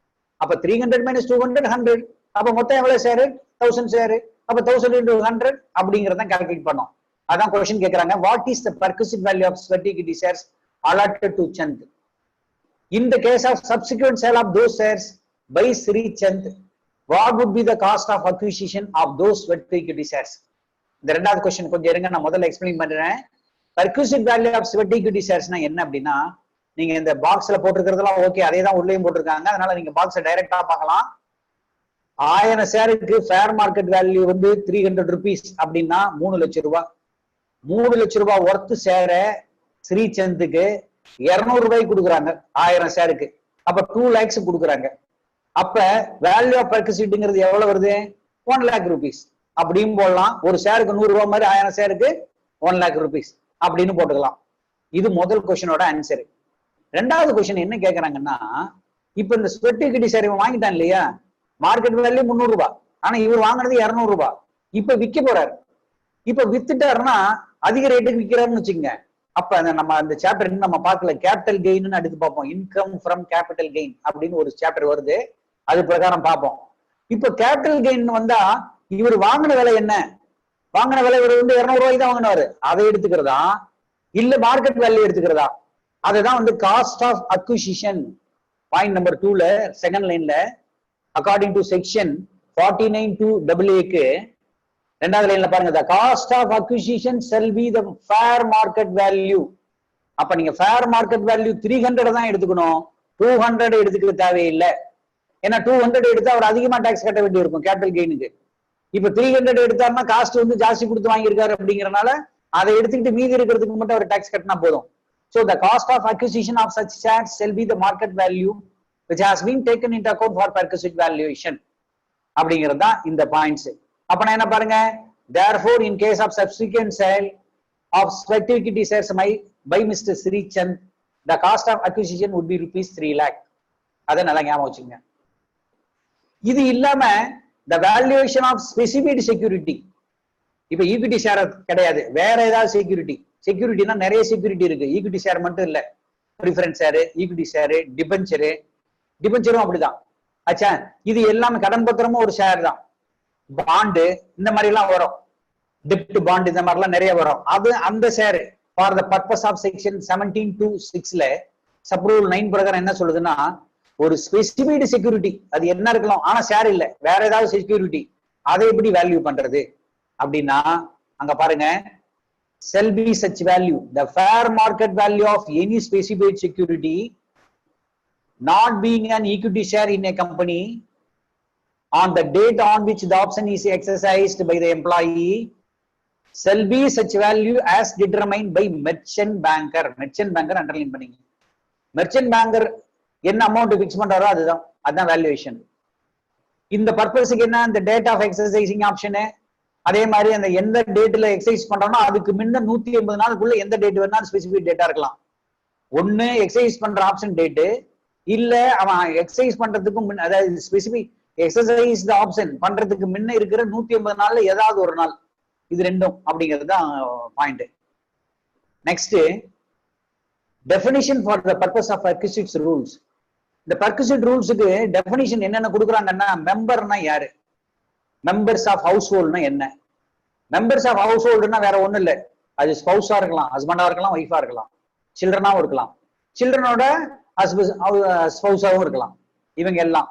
அப்ப 300 minus 200 100. அப்ப மொத்தம் எவ்வளவு ஷேர்? 1000 ஷேர். அப்ப 1000 into 100 அப்படிங்கறத கால்குலேட் பண்ணோம். அதான் क्वेश्चन கேக்குறாங்க, what is the perquisite value of sweat equity shares allotted to Chand in the case of subsequent sale of those shares by Sri Chand? What would be the cost of acquisition of those sweat equity shares? இந்த ரெண்டாவது question கொஞ்சம் இருங்க, நான் முதல்ல explain பண்றேன். Perquisite value of sweat equity ஷேர்ஸ்னா என்ன அப்படின்னா, நீங்க இந்த பாக்ஸ்ல போட்டுருக்கிறதுலாம் ஓகே, அதே தான் உள்ளேயும் போட்டிருக்காங்க. அதனால நீங்க பாக்ஸை டைரக்டா பார்க்கலாம். 1000 ஷேருக்கு ஃபேர் மார்க்கெட் வேல்யூ வந்து 300 rupees அப்படின்னா 3 லட்சம் ரூபாய். 3 லட்சம் ரூபாய் ஒர்த் ஷேரை ஸ்ரீ சந்துக்கு 200 ரூபாய்க்கு கொடுக்குறாங்க 1000 ஷேருக்கு. அப்ப 2 lakhs கொடுக்குறாங்க. அப்ப வேல்யூ ஆஃப் பெர்குசிட்ங்கிறது எவ்வளவு வருது? 1 lakh rupees அப்படின்னு போடலாம். ஒரு ஷேருக்கு 100 ரூபாய் மாதிரி 1000 ஷேருக்கு 1 lakh rupees அப்படின்னு போட்டுக்கலாம். இது முதல் கொஸ்டினோட ஆன்சர். ரெண்டாவது கொஸ்டின் என்ன கேக்குறாங்கன்னா, இப்ப இந்த ஸ்வெட் ஈக்விட்டி ஷேர் இவன் வாங்கிட்டான் இல்லையா, மார்க்கெட் வேல்யூ 300 ரூபாய், ஆனா இவர் வாங்கினது 200 ரூபாய். இப்ப விற்க போறாரு. இப்ப வித்துட்டாருன்னா அதிக ரேட்டுக்கு விற்கிறாருன்னு வச்சுங்க. அப்ப நம்ம அந்த சாப்டர் நம்ம பார்க்கல, கேபிட்டல் கெயின் அடுத்து பார்ப்போம். இன்கம் ஃப்ரம் கேபிட்டல் கெயின் அப்படின்னு ஒரு சாப்டர் வருது, அது பிரகாரம் பார்ப்போம். இப்ப கேபிட்டல் கெயின் வந்தா இவர் வாங்கின விலை என்ன? வாங்கின விலை இவர் வந்து 200 ரூபாய்க்கு தான் வாங்கினாரு, அதை எடுத்துக்கிறதா இல்ல மார்க்கெட் வேல்யூ எடுத்துக்கிறதா? அதுதான் வந்து cost of acquisition. Point number 2ல செகண்ட் லைன்ல அக்கார்டிங் டு செக்ஷன் 49(2)க்கு ரெண்டாவது லைன்ல பாருங்க, the cost of acquisition shall be the fair market value. அப்ப நீங்க ஃபேர் மார்க்கெட் வேல்யூ 300 தான் எடுத்துக்கணும், 200 எடுத்துக்க தேவையில்லை. ஏன்னா 200 எடுத்தா அவர் அதிகமா டாக்ஸ் கட்ட வேண்டி இருக்கும் கேபிட்டல் கெயினுக்கு. இப்ப 300 எடுத்தாருன்னா காஸ்ட் வந்து ஜாஸ்தி கொடுத்து வாங்கியிருக்காரு அப்படிங்கறனால அதை எடுத்துக்கிட்டு மீதி இருக்கிறதுக்கு மட்டும் அவர் டாக்ஸ் கட்டினா போதும். So the cost of acquisition of such shares shall be the market value which has been taken into account for perquisite valuation அப்படிங்கிறது தான் இந்த பாயிண்ட்ஸ். அப்ப நான் என்ன பாருங்க, therefore in case of subsequent sale of sweat equity shares by Mr. Sri Chand, the cost of acquisition would be rupees 3 lakh. அதை நல்லா ஞாபகம் வச்சுங்க. இது இல்லாம the valuation of specified security, இப்ப ஈக்விட்டி ஷேர் கிடையாது, வேற ஏதாவது செக்யூரிட்டி. செக்யூரிட்டினா நிறைய செக்யூரிட்டி இருக்கு, ஈக்விட்டி ஷேர் மட்டும் இல்ல. ப்ரிஃபரன்ஸ் ஷேரு, ஈக்விட்டி ஷேரு, டிபென்ச்சரு, டிபென்ச்சரும் அப்படிதான். ஆச்சா, இது எல்லாமே கடன் பத்திரமும் ஒரு ஷேர் தான். பாண்டு இந்த மாதிரி எல்லாம் வரும், டெப்ட் பாண்ட் இந்த மாதிரி எல்லாம் நிறைய வரும். அது அந்த share for the purpose of section 17(2)(6ல சப்ரூல் 9 பிரகாரம் என்ன சொல்லுதுன்னா, ஒரு ஸ்பெசிஃபைடு செக்யூரிட்டி, அது என்ன இருக்கலாம் ஆனா ஷேர் இல்ல, வேற ஏதாவது செக்யூரிட்டி, அதை எப்படி வேல்யூ பண்றது அப்படின்னா அங்க பாருங்க, shall be such value the fair market value of any specified security not being an equity share in a company on the date on which the option is exercised by the employee shall be such value as determined by merchant banker. merchant banker underline பண்ணீங்க. merchant banker என்ன amount fix பண்றாரோ அதுதான் valuation. இந்த பர்பஸ்க்கு என்ன, இந்த date of exercising option, அதே மாதிரி அந்த எந்த டேட்ல எக்ஸசைஸ் பண்றானோ அதுக்கு முன்ன 180 நாளுக்குள்ள எந்த டேட் வேணாலும் ஸ்பெசிபிக் டேட்டா இருக்கலாம். ஒண்ணு எக்ஸசைஸ் பண்ற ஆப்ஷன் டேட்டு, இல்ல அவன் எக்ஸசைஸ் பண்றதுக்கும் முன்ன, அதாவது ஸ்பெசிபிக் எக்ஸசைஸ் ஆப்ஷன் பண்றதுக்கு முன்ன இருக்கிற 180 நாள்ல ஏதாவது ஒரு நாள், இது ரெண்டும் அப்படிங்கிறது தான் point. Next, definition for the purpose of perquisite rules. இந்த பெர்குசிட் ரூல்ஸுக்கு டெஃபினிஷன் என்னென்ன கொடுக்குறாங்கன்னா, மெம்பர்னா யாரு, மெம்பர்ஸ் ஆஃப் ஹவுஸ் ஹோல்ட்னா என்ன. மெம்பர்ஸ் ஆஃப் ஹவுஸ் ஹோல்டுனா வேற ஒண்ணும் இல்லை, அது ஸ்பௌஸா இருக்கலாம், ஹஸ்பண்டா இருக்கலாம், ஒய்ஃபா இருக்கலாம், சில்ட்ரனாவும் இருக்கலாம், சில்ட்ரனோட ஸ்பௌஸாவும் இருக்கலாம். இவங்க எல்லாம்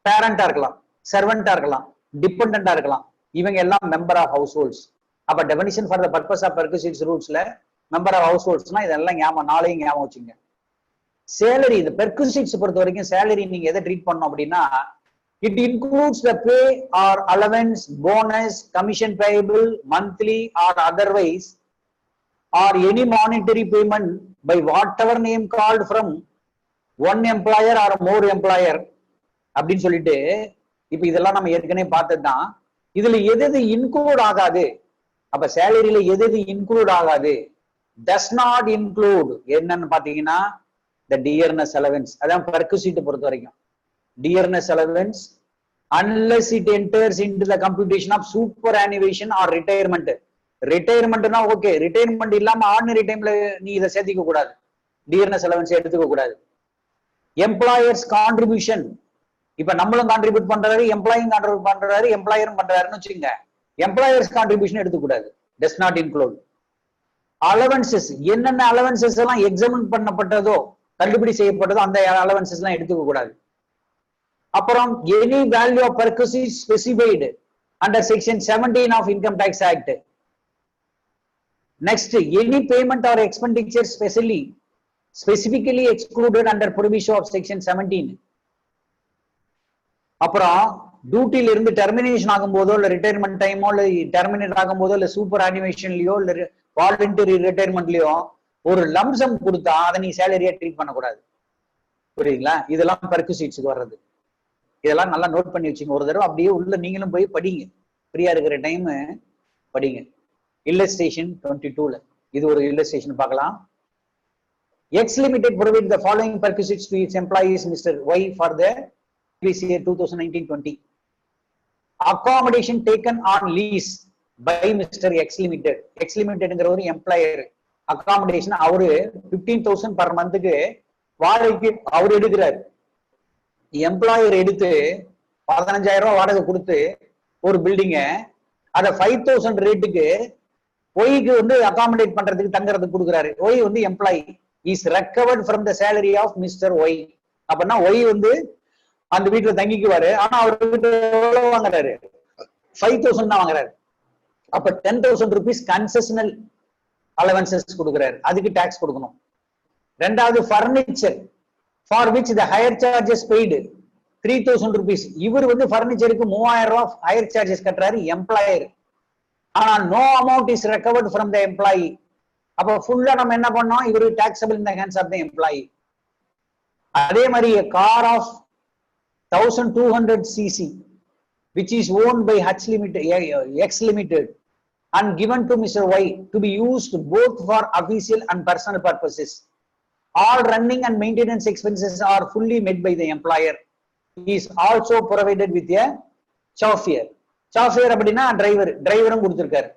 பேரண்டா இருக்கலாம், சர்வெண்டா இருக்கலாம், டிபெண்டா இருக்கலாம். இவங்க எல்லாம் மெம்பர் ஆஃப் ஹவுஸ் ஹோல்ட்ஸ். அப்ப definition for the purpose of perquisite ரூல்ஸ்ல மெம்பர் ஆஃப் ஹவுஸ் ஹோல்ட்ஸ்னா இதெல்லாம் நாளையும் ஞாபகம் வச்சுங்க. சேலரி, இந்த பெர்குசிட்ஸ் பொறுத்த வரைக்கும் சேலரி நீங்க எதை ட்ரீட் பண்ணணும் அப்படின்னா, it includes the pay or allowance, bonus, commission payable monthly or otherwise or any monetary payment by whatever name called from one employer or more employer அப்படின்னு சொல்லிட்டு இப்ப இதெல்லாம் நம்ம ஏற்கனவே பார்த்ததுதான். இதுல எது இன்க்ளூட் ஆகாது, அப்ப சேலரியில எது இன்க்ளூட் ஆகாது, டஸ் நாட் இன்க்ளூட் என்னன்னு பாத்தீங்கன்னா the dearness allowance. அதான் perquisite பொறுத்த வரைக்கும் dearness allowance unless it enters into the computation of superannuation or retirement. ரிட்டையர்மெண்ட்னா ஓகே, ரிட்டையர்மெண்ட் இல்லாம ஆர்டினரி டைம்ல நீ இதை சேர்த்திக்க கூடாது, டியர்னஸ் அலவன்ஸ் எடுத்துக்க கூடாது. எம்ப்ளாயர்ஸ் கான்ட்ரிபியூஷன், இப்ப நம்மளும் கான்ட்ரிபியூட் பண்றாரு, எம்ப்ளாயும் கான்ட்ரிபியூட் பண்றாரு, எம்ப்ளாயரும் பண்றாருன்னு வச்சுக்கோங்க, எம்ப்ளாயர்ஸ் கான்ட்ரிபியூஷன் எடுத்துக்க கூடாது, டஸ் நாட் இன்க்ளூட். அலவன்சஸ், என்னென்ன அலவன்சஸ் எல்லாம் எக்ஸாமின் பண்ணப்பட்டதோ, தள்ளுபடி செய்யப்பட்டதோ அந்த அலவன்சஸ் எல்லாம் எடுத்துக்க கூடாது. அப்புறம் any value of perquisite specified under section 17 of income tax act. Next, any payment or expenditure specifically excluded under provision of section 17. அப்புறம் டியூட்டில இருந்து டெர்மினேஷன் ஆகும்போதோ இல்ல ரிட்டையர்மெண்ட் டைமோ இல்ல டெர்மினேட் ஆகும்போதோ இல்ல சூப்பர் அனிமேஷன்லயோ இல்ல வாலண்டரி ரிட்டையர்மெண்ட்லயோ ஒரு லம்சம் கொடுத்தா அதை நீ சேலரியா ட்ரீட் பண்ணக்கூடாது. புரியுதுங்களா? இதெல்லாம் பர்க்விசிட்ஸ்க்கு வர்றது. இதெல்லாம் நல்லா நோட் பண்ணி வச்சுங்க. ஒரு தடவை அப்படியே உள்ள நீங்களும் போய் படிங்க, ஃப்ரீயா இருக்கிற டைம் படிங்க. இல்லஸ்ட்ரேஷன் 22ல இது ஒரு இல்லஸ்ட்ரேஷன் பார்க்கலாம். X Limited provide the following perquisites to its employees Mr. Y for the previous year 2019-20. Accommodation taken on lease by Mr. X Limited. X Limited என்கிற ஒரு எம்ப்ளாயர் அகாமடேஷன் அவரு 15,000 per மந்த்துக்கு வாடகைக்கு அவர் எடுக்கிறார். எம்ப்ளாயர் எடுத்து 15,000 ரூபாய் வாடகை கொடுத்து ஒரு பில்டிங்க அதை 5,000 ரேட்டுக்கு ஒய்க்கு வந்து அகாமடேட் பண்றதுக்கு தங்கறதுக்கு கொடுக்குறாரு. ஒய் வந்து employee is recovered from the salary of Mr Y. அப்படின்னா ஒய் வந்து அந்த வீட்டுல தங்கிக்குவாரு, ஆனா அவர் எவ்வளவு வாங்குறாரு? 5,000 தான் வாங்குறாரு. அப்ப 10,000 rupees கன்செஷனல் அலவன்சஸ் கொடுக்குறாரு, அதுக்கு டாக்ஸ் கொடுக்கணும். ரெண்டாவது furniture for which the hire charges paid 3,000 rupees. இவர் வந்து பர்னிச்சருக்கு 3,000 ரூபாய் ஹையர் சார்ஜஸ் கட்டுறாரு எம்ப்ளாயர், ஆனா no amount is recovered from the employee. அப்ப ஃபுல்லா நம்ம என்ன பண்ணோம்? இவரு taxable in the hands of the employee. அதே மாதிரி car of 1,200 cc which is owned by H Limited, X Limited and given to Mr. Y to be used both for official and personal purposes. All running and maintenance expenses are fully met by the employer. He is also provided with a chauffeur. Chauffeur அப்படின்னா டிரைவரும் கொடுத்திருக்காரு.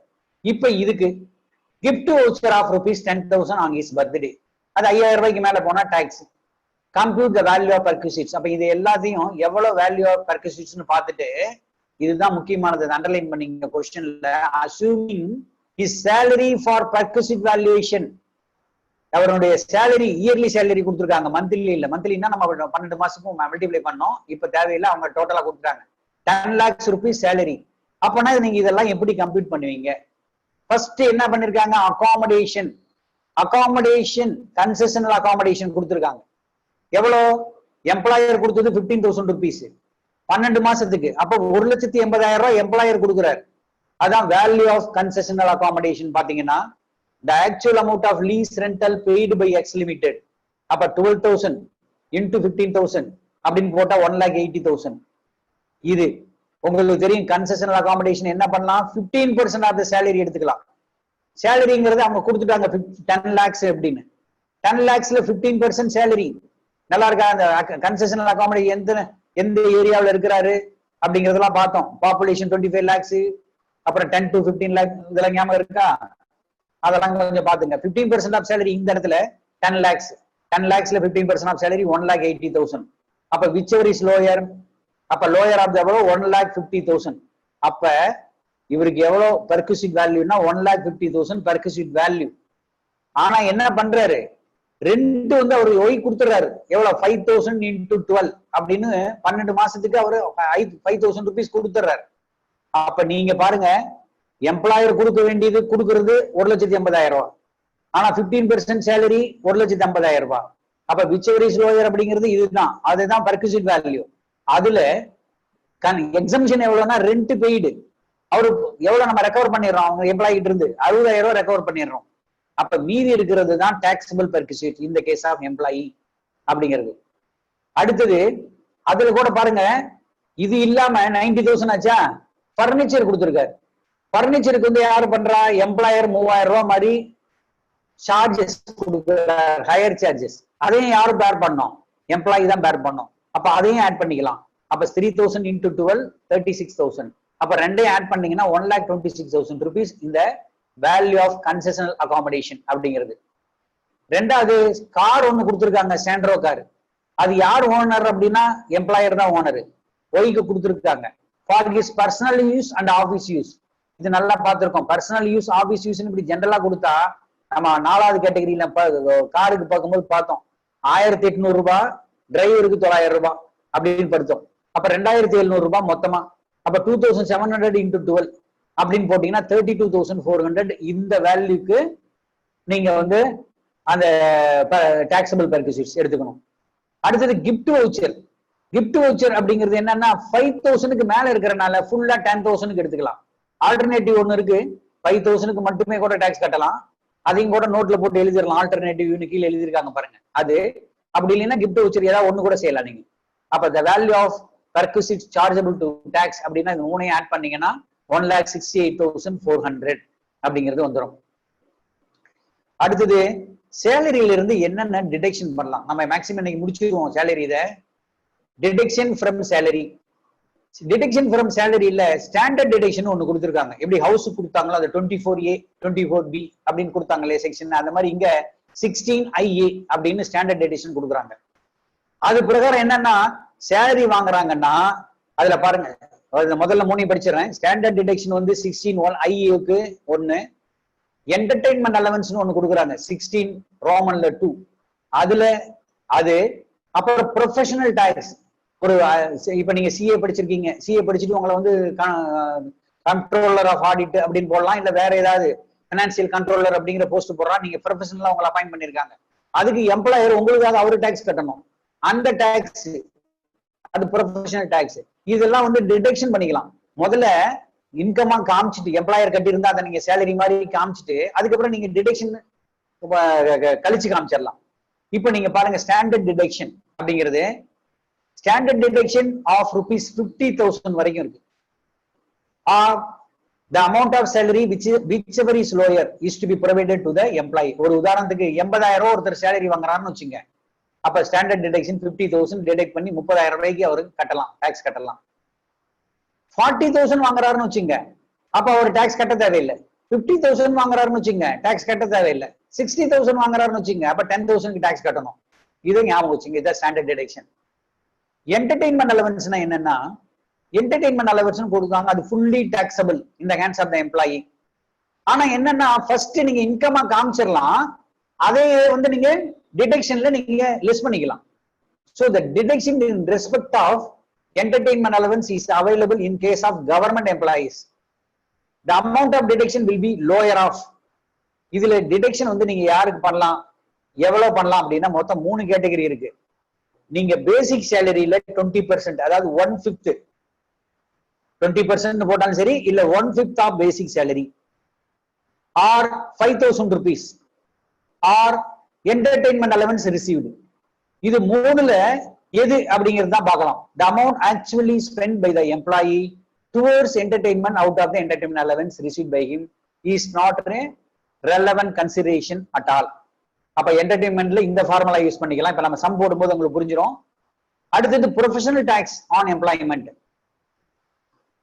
இப்ப இதுக்கு gift voucher of ₹10,000 on his birthday. அது 5,000 ரூபாய்க்கு மேல போனா tax. Compute the value of perquisites. அப்ப இது எல்லாத்தையும் எவ்வளவு வேல்யூ ஆஃப் பர்க்விசிட்ஸ்னு பார்த்துட்டு, இதுதான் முக்கியமானது, அண்டர்லைன் பண்ணிங்க கொஸ்டின்ல. Assuming his salary for perquisite valuation. அவருடைய சேலரி இயர்லி சேலரி கொடுத்துருக்காங்க, மந்த்லி இல்ல. மந்த்லின்னா நம்ம 12 மாசத்துக்கும் மல்டிப்ளை பண்ணோம், இப்ப தேவையில்லை, அவங்க டோட்டலா கொடுத்துட்டாங்க 10 lakhs rupees சேலரி. அப்பனா நீங்க இதெல்லாம் எப்படி கம்ப்யூட் பண்ணுவீங்க? ஃபர்ஸ்ட் என்ன பண்ணிருக்காங்க? அகாமடேஷன் கன்செஷனல் அகாமடேஷன் கொடுத்துருக்காங்க. எவ்வளோ? எம்ப்ளாயர் கொடுத்தது 15,000 rupees 12 மாசத்துக்கு. அப்ப 1,80,000 ரூபாய் எம்ப்ளாயர் கொடுக்குறாரு. அதான் வேல்யூ ஆஃப் கன்செஷனல் அகாமடேஷன். பாத்தீங்கன்னா the actual amount of lease rental paid by X Limited. அப்ப 12,000 into 15,000 அப்படின்னு போட்டா 1,80,000. இது உங்களுக்கு தெரியும். கன்செஷனல் அகாமடேஷன் என்ன பண்ணலாம்? 15% ஆஃப் த சேலரி எடுத்துக்கலாம். சேலரிங்கிறது அவங்க கொடுத்துட்டாங்க 10 lakhs அப்படின்னு. 10 lakhsல 15% சேலரி. நல்லா இருக்கா? அந்த கன்செஷனல் அகாமடேஷன் எந்த ஏரியாவில் இருக்கிறாரு அப்படிங்கறதெல்லாம் பார்த்தோம். பாப்புலேஷன் 25 lakhs, அப்புறம் 10 to 15 lakhs, இதெல்லாம் ஞாபகம் இருக்கா? அதெல்லாம் கொஞ்சம் பாத்துங்க. 15% ஆஃப் சேலரி இந்த இடத்துல 10 lakhs. 10 lakhsல 15% of salary 1,80,000. அப்ப விச் எவர் இஸ் லோயர்? அப்ப லோயர் ஆஃப் எவ்வளவு? 1,50,000. அப்ப இவருக்கு எவ்வளவு பர்க்விசிட் வேல்யூனா 1,50,000 பர்க்விசிட் வேல்யூ. ஆனா என்ன பண்றாரு? ரெண்டு வந்து அவரு ஒய் கொடுத்துறாரு. எவ்வளவு? 5,000 into 12 அப்படின்னு 12 மாசத்துக்கு அவரு 5,000 rupees கொடுத்துறாரு. அப்ப நீங்க பாருங்க, எம்ப்ளாயர் கொடுக்க வேண்டியது கொடுக்கறது 1,80,000 ரூபாய், ஆனா 15% சேலரி 1,50,000 ரூபாய். அப்ப விச் எவர் இஸ் லோயர் அப்படிங்கிறது இதுதான், அதுதான் பர்க்விசிட் வேல்யூ. அதுல எக்ஸம்ஷன் எவ்வளவுனா ரெண்ட் பெய்டு அவரு எவ்வளவு நம்ம ரெக்கவர் பண்ணிடுறோம் அவங்க எம்ப்ளாயி கிட்ட இருந்து 60,000 ரூபாய் ரெக்கவர் பண்ணிடுறோம். அப்ப மீதி இருக்கிறது தான் டாக்ஸபிள் பெர்குசிட் இந்த கேஸ் ஆஃப் எம்ப்ளாயி அப்படிங்கிறது. அடுத்தது அதுல கூட பாருங்க, இது இல்லாம 90,000 ஆச்சா, பர்னிச்சர் கொடுத்துருக்காரு. பர்னிச்சருக்கு வந்து யாரு பண்றா, எம்ப்ளாயர் 3000 ரூபாய் மாதிரி சார்ஜஸ் கொடுக்குறார், ஹையர் சார்ஜஸ். அதையும் யாரும் பேர் பண்ணோம், எம்ப்ளாயி தான் பேர் பண்ணோம். அப்ப அதையும் ஆட் பண்ணிக்கலாம். அப்ப 3,000 into 12 36,000. அப்ப ரெண்டையும் ஆட் பண்ணீங்கன்னா 1,26,000 rupees இந்த வேல்யூ ஆஃப் கன்செஷனல் அகாமடேஷன் அப்படிங்கிறது. ரெண்டாவது கார் ஒண்ணு கொடுத்துருக்காங்க, சாண்ட்ரோ கார். அது யார் ஓனர் அப்படின்னா எம்ப்ளாயர் தான் ஓனர். ஒய்க்கு கொடுத்துருக்காங்க for his personal use and office use. இது நல்லா பார்த்திருக்கோம். பர்சனல் யூஸ் ஆபீஸ் யூஸ் இப்படி ஜென்ரலா கொடுத்தா நம்ம 4வது கேட்டகரியில காருக்கு பார்க்கும்போது பார்த்தோம் 1,800 ரூபாய், டிரைவருக்கு 900 ரூபாய் அப்படின்னு படுத்தோம். அப்ப 2,700 ரூபாய் மொத்தமா. அப்ப 2,700 into 12 அப்படின்னு போட்டீங்கன்னா 32,400 இந்த வேல்யூக்கு நீங்க வந்து அந்த டாக்ஸபிள் பெர்குசிட்ஸ் எடுத்துக்கணும். அடுத்தது கிஃப்ட் வவுச்சர். கிஃப்ட் வவுச்சர் அப்படிங்கிறது என்னன்னா 5,000க்கு மேல இருக்கிறனால ஃபுல்லா 10,000க்கு எடுத்துக்கலாம். ஆல்டர்னேட்டிவ் ஒன்னு இருக்கு, 5,000க்கு மட்டுமே கூட டாக்ஸ் கட்டலாம். அதையும் கூட நோட்ல போட்டு எழுதிடலாம். ஆல்டர்னேட்டிவ் கீழே எழுதிருக்காங்க பாருங்க அது. அப்படி இல்லைன்னா கிஃப்ட் வவுச்சர் ஏதாவது ஒண்ணு கூட செய்யலாம் நீங்க. அப்ப the value of perquisites chargeable to tax அப்படின்னா இது மூணையும் ஆட் பண்ணீங்கன்னா 1,68,400 அப்படிங்கிறது வந்துடும். அடுத்தது சேலரியில இருந்து என்னென்ன டிடக்ஷன் பண்ணலாம், நம்ம மேக்சிமம் இன்னைக்கு முடிச்சிருவோம் சேலரி. இதை deduction from salary. Deduction from சேலரியில ஸ்டாண்டர்ட் டிடக்ஷன் ஒண்ணு கொடுத்துருக்காங்க. எப்படி ஹவுஸ் கொடுத்தாங்களோ அது 24A 24B அப்படின்னு கொடுத்தாங்களே செக்ஷன், அந்த மாதிரி இங்க 16IA அப்படின்னு ஸ்டாண்டர்ட் டிடக்ஷன் கொடுக்குறாங்க. அது பிரகாரம் என்னன்னா சேலரி வாங்குறாங்கன்னா அதுல பாருங்க, முதல்ல 3 படிச்சிடறேன். ஸ்டாண்டர்ட் டிடக்ஷன் வந்து 16(1)IA-க்கு 1, என்டர்டைன்மெண்ட் அலவன்ஸ் ஒண்ணு கொடுக்குறாங்க 16 ரோமன்ல 2 அதுல அது. அப்புறம் ப்ரொஃபஷனல் டாக்ஸ். ஒரு இப்ப நீங்க சிஏ படிச்சிருக்கீங்க, சிஏ படிச்சுட்டு உங்களை வந்து கண்ட்ரோலர் ஆஃப் ஆடிட் அப்படின்னு போடலாம், இல்ல வேற ஏதாவது பினான்சியல் கண்ட்ரோலர் அப்படிங்கிற போஸ்ட் போடுறான், நீங்க ப்ரொஃபஷனலா உங்களை அப்பாயிண்ட் பண்ணிருக்காங்க. அதுக்கு எம்ப்ளாயர் உங்களுக்காக அவரு டாக்ஸ் கட்டணும். அந்த டாக்ஸ் அது ப்ரொஃபஷனல் டாக்ஸ். இதெல்லாம் வந்து டிடக்ஷன் பண்ணிக்கலாம். முதல்ல இன்கமா காமிச்சிட்டு எம்ப்ளாயர் கட்டி இருந்தா அதை நீங்க சேலரி மாதிரி காமிச்சிட்டு அதுக்கப்புறம் நீங்க டிடக்ஷன் கழிச்சு காமிச்சிடலாம். இப்ப நீங்க பாருங்க ஸ்டாண்டர்ட் டிடக்ஷன் அப்படிங்கிறது ஸ்டாண்டர்ட் டிடக்ஷன் ஆஃப் ₹50,000 வரைக்கும் இருக்கு. The amount of salary whichever is lower is to be provided to the employee. ஒரு உதாரணத்துக்கு 80,000 ஒருத்தர் சேலரி வாங்குறாருன்னு வச்சுங்க. அப்ப ஸ்டாண்டர்ட் டிடக்ஷன் 50,000 டிடெக்ட் பண்ணி 30,000 ரூபாய்க்கு அவருக்கு கட்டலாம், டாக்ஸ் கட்டலாம். 40,000 வாங்குறாருன்னு வச்சுங்க, அப்ப அவர் டாக்ஸ் கட்ட தேவையில்லை. 50,000 வாங்குறாருன்னு வச்சுங்க, டாக்ஸ் கட்ட தேவையில்லை. 60,000 வாங்குறாருன்னு வச்சுங்க, அப்ப 10,000க்கு டாக்ஸ் கட்டணும். இதை ஞாபகம் வச்சுங்க, இதான் ஸ்டாண்டர்ட் டிடக்ஷன். என்டர்டைன்மெண்ட் அலவன்ஸ்னா என்னன்னா, என்டர்டைன்மெண்ட் அலவன்ஸ் கொடுத்தாங்க, அது fully taxable in the hands of the employee. ஆனா என்னன்னா ஃபர்ஸ்ட் நீங்க இன்கமா காமிச்சிடலாம், அதே வந்து நீங்க டிடக்ஷன்ல நீங்க லிஸ்ட் பண்ணிக்கலாம். So the deduction in respect of entertainment allowance is available in case of government employees. The amount of deduction will be lower off. இதுல deduction வந்து நீங்க யாருக்கு பண்ணலாம், எவ்வளவு பண்ணலாம் அப்படின்னா மொத்தம் 3 கேட்டகரி இருக்கு. நீங்க பேசிக் சேலரியில 20%, அதாவது 1/5 20% போட்டாலும் சரி, இல்ல 1/5 of basic salary, or 5,000 rupees, or entertainment allowance received. இது 3ல எது அப்படிங்கிறது தான் பார்க்கலாம். The amount actually spent by the employee towards entertainment out of the entertainment allowance received by him is not a relevant consideration at all. அப்ப என்டர்டைன்மெண்ட்ல இந்த formula use பண்ணிக்கலாம். இப்ப நம்ம சம் போடும்போது உங்களுக்கு புரிஞ்சிடும். அடுத்தது professional tax on employment.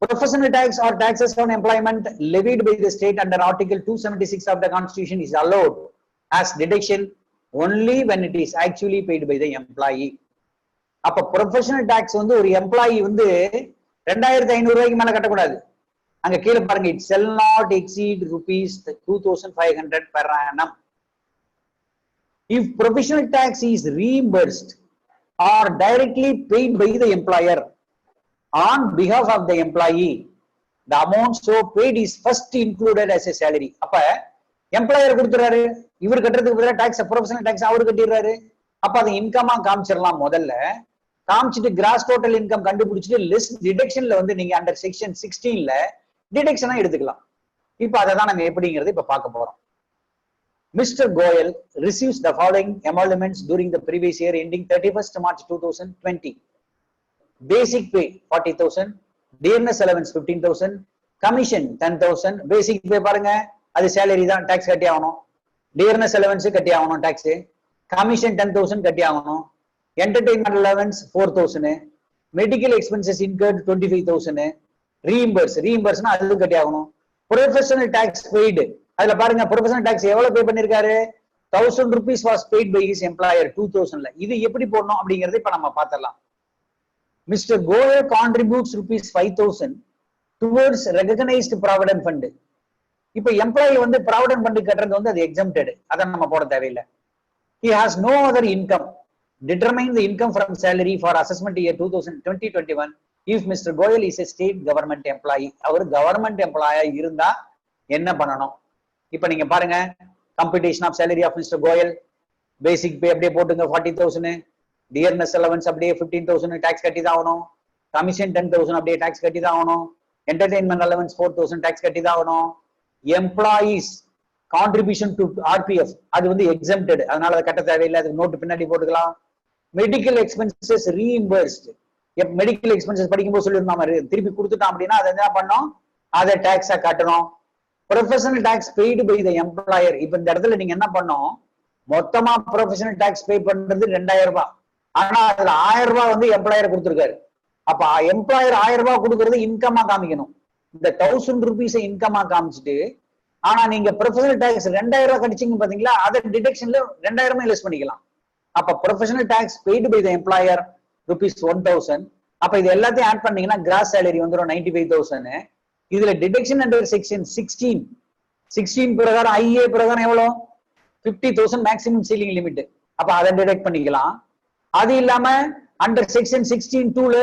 Professional tax or taxes on employment levied by the state under Article 276 of the Constitution is allowed as deduction only when it is actually paid by the employee. அப்ப professional tax வந்து ஒரு employee வந்து 2,500 ரூபாய்க்கு மேல கட்டக்கூடாது. அங்க கீழே பாருங்க, it shall not exceed ₹2,500 per annum. If professional tax is reimbursed or directly paid by the employer on behalf of the employee, the amount so paid is first included as a salary. அப்ப employer கொடுத்துறாரு, இவர் கட்டுறதுக்கு பதிலாக tax professional tax அவரு கட்டிடுறாரு. அப்ப அதை இன்கமா காமிச்சிடலாம். முதல்ல காமிச்சிட்டு cross total income கண்டுபிடிச்சிட்டு லிஸ்ட் டிடக்ஷன்ல வந்து நீங்க அண்டர் செக்ஷன் 16ல டிடக்ஷனா எடுத்துக்கலாம். இப்ப அதை தான் நம்ம எப்படிங்கிறது இப்ப பார்க்க போறோம். Mr. Goyal receives the following emoluments during the previous year ending 31st March 2020. Basic pay 40,000, dearness allowance 15,000, commission 10,000. Basic pay பாருங்க அது salary தான், tax கட்டி ஆகணும். Dearness allowance கட்டி ஆகணும் tax. Commission 10,000 கட்டி ஆகணும். Entertainment allowance 4,000. Medical expenses incurred 25,000. Reimburse அது கட்டி ஆகணும். Professional tax paid, அதுல பாருங்க professional tax எவ்வளவு பே பண்ணிருக்காரு, 1000 rupees was paid by his employer 2000ல. இது எப்படி போடணும் அப்படிங்கறதை இப்ப நம்ம பார்த்தலாம். Mr. Goyal contributes rupees 5,000 towards recognized provident fund. இப்ப எம்ப்ளாயி வந்து ப்ராவிடன்ட் ஃபண்ட் கட்டுறது வந்து அது எக்ஸம்ப்டட், அதை நம்ம போட தேவையில்லை. He has no other income. Determine the income from salary for assessment year 2021 if Mr. Goyal is a state government employee. அவர் கவர்மெண்ட் எம்ப்ளாயா இருந்தா என்ன பண்ணணும்? இப்ப நீங்க பாருங்க, computation of salary of Mr. Goyal, basic pay அப்படியே போட்டுங்க 40,000, dearness allowance அப்படியே 15,000 tax கட்டி தான் ஆகணும், commission 10,000 அப்படியே tax கட்டி தான் ஆகணும், entertainment allowance 4,000 tax கட்டி தான் ஆகணும், employees contribution to RPF அது வந்து exempted, அதனால அதை கட்ட தேவையில்லை, அதுக்கு நோட்டு பின்னாடி போட்டுக்கலாம். medical expenses reimbursed, medical expenses படிக்கும்போது சொல்லியிருந்தோம் திருப்பி கொடுத்துட்டோம் அப்படின்னா அதை என்ன பண்ணோம், அதை டாக்ஸா கட்டணும். Professional tax paid by the employer. இப்ப இந்த இடத்துல நீங்க என்ன பண்ணோம், மொத்தமா ப்ரொஃபஷனல் டாக்ஸ் பே பண்றது 2,000 ரூபாய், ஆனா அதுல 1000 ரூபாய் வந்து எம்ப்ளாயர் கொடுத்துருக்காரு. அப்ப எம்ப்ளாயர் 1000 ரூபாய் கொடுக்கறது இன்கமா காமிக்கணும். இந்த 1000 ருபீஸ் இன்கமா காமிச்சிட்டு, ஆனா நீங்க ப்ரொஃபஷனல் டாக்ஸ் 2,000 ரூபாய் கடிச்சிங்க பாத்தீங்களா, அதை டிடக்ஷன்ல 2,000 லெஸ் பண்ணிக்கலாம். அப்ப professional tax paid by the employer rupees 1,000. அப்ப இது எல்லாத்தையும் ஆட் பண்ணீங்கன்னா கிராஸ் சேலரி வந்துடும் 95,000. இதுல டிடக்ஷன் அண்டர் செக்ஷன் 16 பிரகாரம் ஐஏ பிரகாரம் எவ்வளவு 50,000 மேக்ஸிமம் சீலிங் லிமிட். அப்ப அதை டிடக்ட் பண்ணிக்கலாம். அது இல்லாம அண்டர் செக்ஷன் 16(2)ல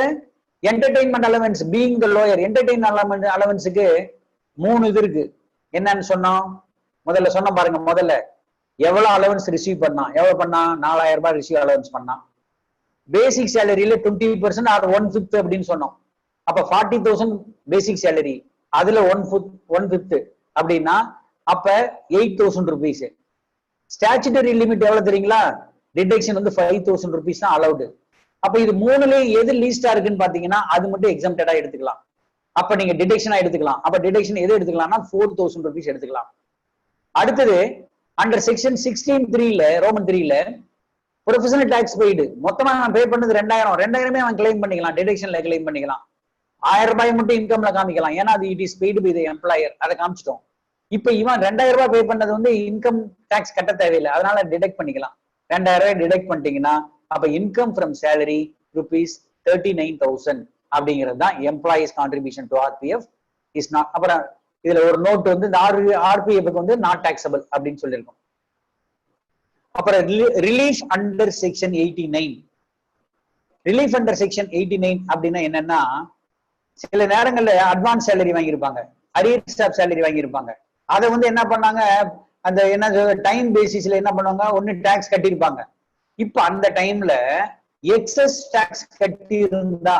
entertainment allowance being the lower, entertainment அலவன்ஸுக்கு 3 இது இருக்கு. என்னன்னு சொன்னோம், முதல்ல சொன்ன பாருங்க, முதல்ல எவ்வளவு அலவன்ஸ் ரிசீவ் பண்ணா, எவ்வளவு பண்ணா 4,000 ரூபாய் ரிசீவ் அலவன்ஸ் பண்ணா. பேசிக் சேலரியில 20% ஆர் 1/5 அப்படின்னு சொன்னோம். அப்ப 40,000 பேசிக் சேலரி, அதுல 1/5 அப்படின்னா அப்ப 8,000 ருபீஸ். ஸ்டாச்சுட்டரி லிமிட் எவ்வளவு தெரியுங்களா, டிடக்ஷன் வந்து 5,000 ருபீஸ் தான் அலௌடு. அப்ப இது 3லயே எது லீஸ்டா இருக்குன்னு பாத்தீங்கன்னா அது மட்டும் எக்ஸம்ப்டடா எடுத்துக்கலாம். அப்ப நீங்க டிடக்ஷனா எடுத்துக்கலாம். அப்ப டிடக்ஷன் எது எடுத்துக்கலாம்னா 4,000 ருபீஸ் எடுத்துக்கலாம். அடுத்தது அண்டர் செக்ஷன் 16(3)ல ரோமன் 3ல ப்ரொஃபஷனல் டாக்ஸ் பெய்டு, மொத்தமா நான் பே பண்ணது 2,000 அவன் கிளைம் பண்ணிக்கலாம், டிடக்ஷன்ல கிளைம் பண்ணிக்கலாம். 1000 ரூபாய் மட்டும் இன்கம்ல காமிக்கலாம், ஏன்னா அது it is paid by the employer, அதை காமிச்சிட்டோம். இப்ப இவன் 2,000 ரூபாய் பே பண்ணது வந்து இன்கம் டாக்ஸ் கட்ட தேவையில்லை, அதனால டிடக்ட் பண்ணிக்கலாம். 2,000 ரூபாய் டிடக்ட் பண்ணிட்டீங்கன்னா அப்ப இன்கம் ஃப்ரம் சேலரி rupees 39,000 அப்படிங்கிறது தான் employees contribution to RPF is not. அப்புறம் இதுல ஒரு நோட் வந்து இந்த ஆர்பிஎஃப்க்கு வந்து நாட் டாக்ஸபிள் அப்படின்னு சொல்லியிருக்கோம். அப்புறம் relief under section 89. Relief under section 89 அப்படின்னா என்னன்னா, சில நேரங்கள்ல அட்வான்ஸ் சேலரி வாங்கியிருப்பாங்க, அரியர்ஸ் ஆஃப் சேலரி வாங்கியிருப்பாங்க. அதை வந்து என்ன பண்ணாங்க, அந்த என்ன டைம் பேசிஸ்ல என்ன பண்ணுவாங்க, ஒன்னு டாக்ஸ் கட்டியிருப்பாங்க. இப்ப அந்த டைம்ல எக்ஸஸ் டாக்ஸ் கட்டி இருந்தா,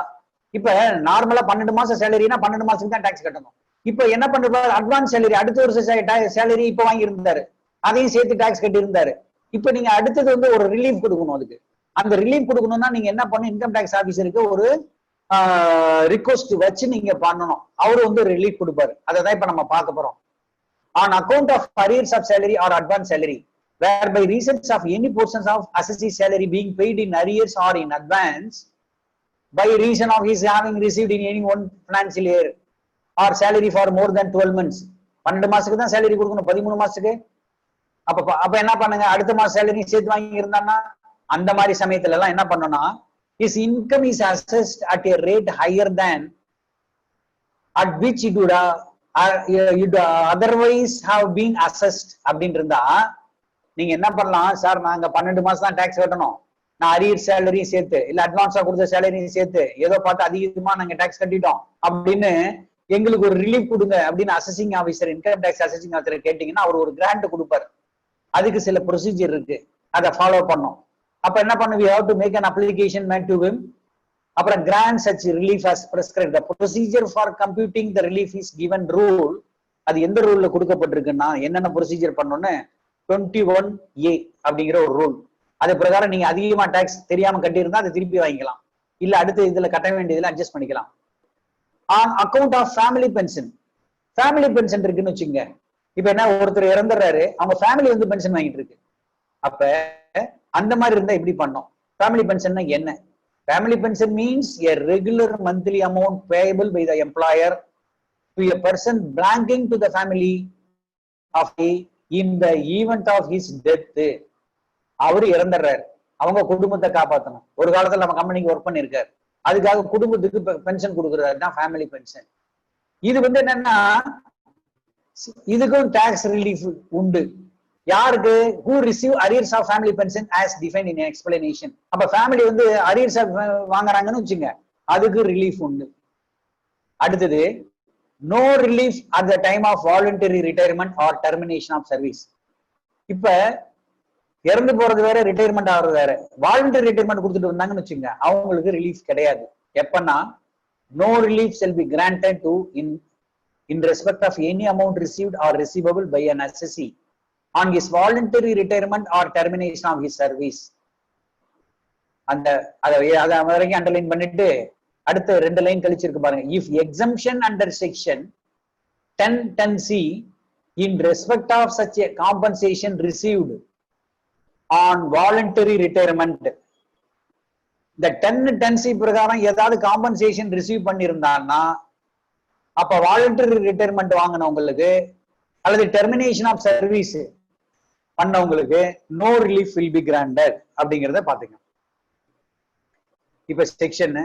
இப்ப நார்மலா 12 மாசம் சேலரினா 12 மாசத்துக்கு தான் டாக்ஸ் கட்டணும். இப்ப என்ன பண்றாரு, அட்வான்ஸ் சேலரி அடுத்த வருஷம் சேலரி இப்ப வாங்கி இருந்தாரு, அதையும் சேர்த்து டாக்ஸ் கட்டி இருந்தாரு. இப்ப நீங்க அடுத்தது வந்து ஒரு ரிலீஃப் கொடுக்கணும். அதுக்கு அந்த ரிலீஃப் கொடுக்கணும்னா நீங்க என்ன பண்ணணும், இன்கம் டாக்ஸ் ஆபீசருக்கு ஒரு ரிக்வெஸ்ட் வச்சு நீங்க பண்ணணும். அவரு வந்து ரிலீஃப் கொடுப்பாரு. அதை தான் இப்ப நம்ம பார்க்க போறோம். On account of arrears of salary or advance salary whereby reasons of any portions of assessee salary being paid in arrears or in advance by reason of his having received in any one financial year or salary for more than 12 months. 12 மாசத்துக்கு தான் salary கொடுக்கணும், 13 மாசத்துக்கு. அப்ப என்ன பண்ணுங்க, அடுத்த மாசம் salary சேர்த்து வாங்கி இருந்தான்னா அந்த மாதிரி சமயத்துல எல்லாம் என்ன பண்ணணும்னா, his income is assessed at a rate higher than at which it would otherwise have been assessed அப்படின்னு இருந்தா நீங்க என்ன பண்ணலாம், சார் நாங்க 12 மாசம் தான் டாக்ஸ் கட்டணும், நான் அரியர் சேலரியும் சேர்த்து இல்ல அட்வான்ஸா கொடுத்த சேலரியும் சேர்த்து ஏதோ பார்த்து அதிகமா நாங்க டாக்ஸ் கட்டிட்டோம் அப்படின்னு எங்களுக்கு ஒரு ரிலீஃப் கொடுங்க அப்படின்னு அசசிங் ஆபீசர், இன்கம் டாக்ஸ் அசசிங் ஆபீசர் கேட்டீங்கன்னா அவர் ஒரு கிராண்ட் கொடுப்பாரு. அதுக்கு சில ப்ரொசீஜர் இருக்கு, அதை ஃபாலோ பண்ணும். அப்ப என்ன பண்ண, we have to make an application made to him. அப்புறம் grant such relief as prescribed. The procedure for computing the relief is given rule. அது எந்த ரூல்ல கொடுக்கப்பட்டிருக்குன்னா என்னென்ன ப்ரொசீஜர் பண்ணணும்னு 21A அப்படிங்கிற ஒரு ரூல். அது பிரகாரம் நீங்க அதிகமா டாக்ஸ் தெரியாம கட்டியிருந்தா அதை திருப்பி வாங்கிக்கலாம், இல்ல அடுத்து இதுல கட்ட வேண்டியதுல அட்ஜஸ்ட் பண்ணிக்கலாம். On account of family pension, family pension இருக்குன்னு வச்சுங்க. இப்ப என்ன, ஒருத்தர் இறந்துடுறாரு, அவங்க ஃபேமிலி வந்து பென்ஷன் வாங்கிட்டு இருக்கு. அப்ப அந்த மாதிரி இருந்தா எப்படி பண்ணோம்? ஃபேமிலி பென்ஷன்னா என்ன? Family pension means a regular monthly amount payable by the employer to a person belonging to the family of in the event of his death. அவரு இறந்துடுறாரு, அவங்க குடும்பத்தை காப்பாற்றணும். ஒரு காலத்துல நம்ம கம்பெனிக்கு ஒர்க் பண்ணிருக்காரு, அதுக்காக குடும்பத்துக்கு பென்ஷன் கொடுக்கறது தான் ஃபேமிலி பென்ஷன். இது வந்து என்னன்னா, இதுக்கும் டாக்ஸ் ரிலீஃப் உண்டு. யாருக்கு? who receive arrears of family pension as defined in explanation. அப்ப ஃபேமிலி வந்து arrears வாங்குறாங்கன்னு வச்சுங்க, அதுக்கு ரிலீஃப் உண்டு. அடுத்தது, no relief at the time of voluntary retirement or termination of service. இப்ப இறந்து போறது வேற, ரிட்டையர்மெண்ட் ஆகிறது வேற. வாலண்டரி ரிட்டையர்மெண்ட் கொடுத்துட்டு வந்தாங்கன்னு வச்சுங்க, அவங்களுக்கு ரிலீஃப் கிடையாது. எப்பன்னா, no relief shall be granted to in respect of any amount received or receivable by an assessee on his voluntary retirement or termination of his service. அந்த அதை வரைக்கும் அண்டர்லைன் பண்ணிட்டு அடுத்த 2 லைன் கழிச்சிருக்கு பாருங்க. if exemption under section 10(10)(c) in respect of such a compensation received on voluntary retirement, இந்த 10(10)(c) பிரகாரம் ஏதாவது compensation receive பண்ணியிருந்தான்னா, அப்ப வாலண்டரி ரிட்டையர்மெண்ட் வாங்கினவங்களுக்கு அல்லது டெர்மினேஷன் ஆஃப் சர்வீஸ் பண்ணவங்களுக்கு no relief will be granted அப்படிங்கிறத பாத்துங்க. இப்ப செக்ஷன்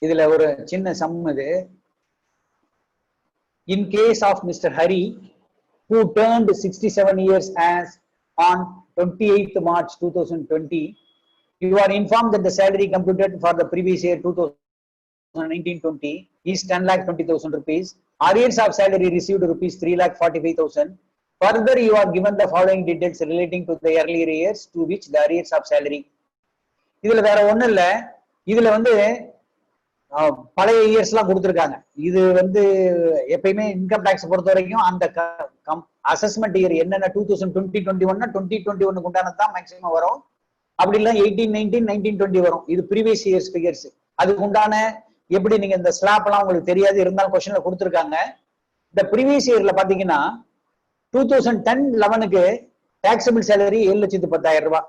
இதுல ஒரு சின்ன சம் இது. In case of Mr Hari who turned 67 years as on 28th March 2020, you are informed that the salary computed for the previous year 2019-20 is 10,20,000 rupees. Arrears of salary received rupees 3,45,000. Further, you are given the following details relating to the earlier years to which the arrears of salary. இதுல வேற ஒண்ணும் இல்ல, இதுல வந்து பழைய years எல்லாம் கொடுத்துருக்காங்க. இது வந்து எப்பயுமே இன்கம் டாக்ஸ் பொறுத்த வரைக்கும் அந்த அசஸ்மெண்ட் இயர் என்னென்ன 2020-21 2021 உண்டானதான் மேக்சிமம் வரும். அப்படி இல்ல 18-19 19-20 வரும். இது ப்ரீவியஸ் இயர்ஸ் ஃபிகர்ஸ். அதுக்கு உண்டான எப்படி நீங்க இந்த ஸ்லாப் எல்லாம் உங்களுக்கு தெரியாது, இருந்தாலும் கொஸ்டின்ல கொடுத்துருக்காங்க. இந்த ப்ரீவியஸ் இயர்ல பாத்தீங்கன்னா 2010-11க்கு டாக்ஸபிள் சேலரி 7,10,000 ரூபாய்.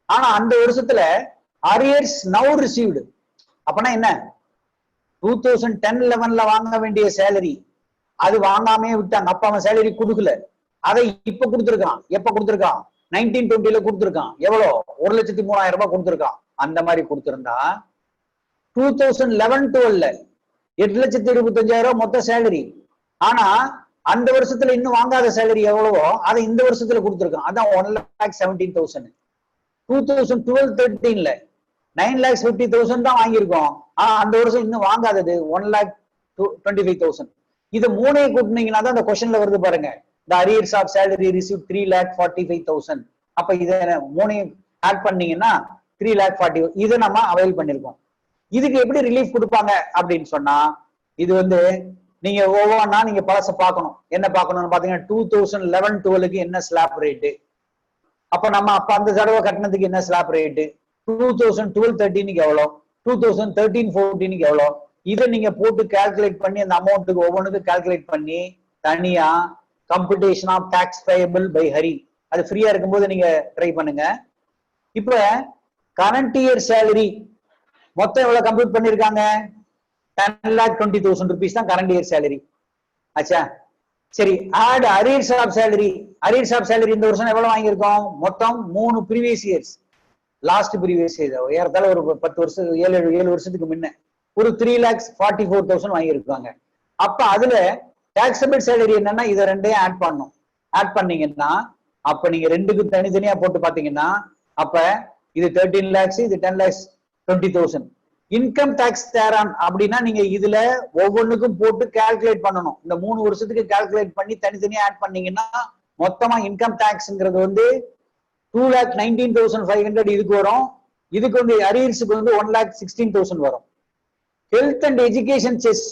ஆனா அந்த வருஷத்துல அரியர்ஸ் நவ் ரிசீவ்டு. அப்பனா என்ன, 2010-11ல வாங்க வேண்டிய சேலரி அது வாங்காமே விட்டாங்க. அப்ப அவன் சேலரி கொடுக்கல, அதை இப்ப கொடுத்துருக்கான். எப்ப கொடுத்துருக்கான்? 19-20ல கொடுத்துருக்கான். எவ்வளோ? 1,03,000 ரூபாய் கொடுத்துருக்கான். அந்த மாதிரி கொடுத்திருந்தா 2011-12ல 8,25,000 மொத்த சேலரி. ஆனா அந்த வருஷத்துல இன்னும் வாங்காத சேலரி எவ்வளவோ அதை இந்த வருஷத்துல கொடுத்துருக்கான். அதான் 1,17,000. 2012-13ல 9,50,000 தான் வாங்கியிருக்கோம். ஆனா அந்த வருஷம் இன்னும் வாங்காதது 1,25,000. இது மூணே கூட்டினீங்கன்னா தான் அந்த கொஸ்டின்ல வருது பாருங்க. The arrears of salary received 3,45,000. அப்ப இதை மூணையும் ஆட் பண்ணீங்கன்னா 3,40,000. இதை நம்ம அவைல் பண்ணிருக்கோம். இதுக்கு எப்படி ரிலீஃப் கொடுப்பாங்க அப்படின்னு சொன்னா, இது வந்து நீங்க ஒவ்வொன்றா நீங்க பழச பார்க்கணும். என்ன பார்க்கணும்னு பாத்தீங்கன்னா 2011-12க்கு என்ன ஸ்லாப் ரேட்டு, அப்ப நம்ம அப்ப அந்த தடவை கட்டணத்துக்கு என்ன ஸ்லாப் ரேட்டு, 2012-13க்கு எவ்வளோ, 2013-14க்கு எவ்வளோ, இதை நீங்க போட்டு கால்குலேட் பண்ணி அந்த அமௌண்ட்டுக்கு ஒவ்வொன்றுக்கு கால்குலேட் பண்ணி தனியா computation of tax payable by Hari, அது ஃப்ரீயா இருக்கும்போது நீங்க ட்ரை பண்ணுங்க. இப்ப கரண்ட் இயர் சேலரி மொத்தம் எவ்வளவு கம்ப்யூட் பண்ணிருக்காங்க? 10,20,000 rupees தான் கரண்ட் இயர் சேலரி. ஆச்சா, சரி. Add arrears of salary. Arrears of salary இந்த வருஷம் எவ்வளவு வாங்கியிருக்கோம்? மொத்தம் 3 previous years, last previous year ஏறத்தால ஒரு 10 வருஷம் 7 வருஷத்துக்கு முன்ன ஒரு 3,44,000 வாங்கியிருக்காங்க. அப்ப அதுல டாக்ஸபிள் சேலரி என்னன்னா இதை ரெண்டையும் ஆட் பண்ணும். ஆட் பண்ணீங்கன்னா அப்ப நீங்க ரெண்டுக்கு தனித்தனியா போட்டு பாத்தீங்கன்னா அப்ப இது 13 lakhs, இது 10,20,000. இன்கம் டாக்ஸ் தேரான் அப்படின்னா நீங்க இதுல ஒவ்வொன்றுக்கும் போட்டு கால்குலேட் பண்ணணும். இந்த 3 வருஷத்துக்கு கால்குலேட் பண்ணி தனித்தனியா ஆட் பண்ணீங்கன்னா மொத்தமா இன்கம் டாக்ஸ்ங்கிறது வந்து 2,19,500 இதுக்கு வரும். இதுக்கு வந்து அரியர்ஸுக்கு வந்து 1,16,000 வரும். Health and education chess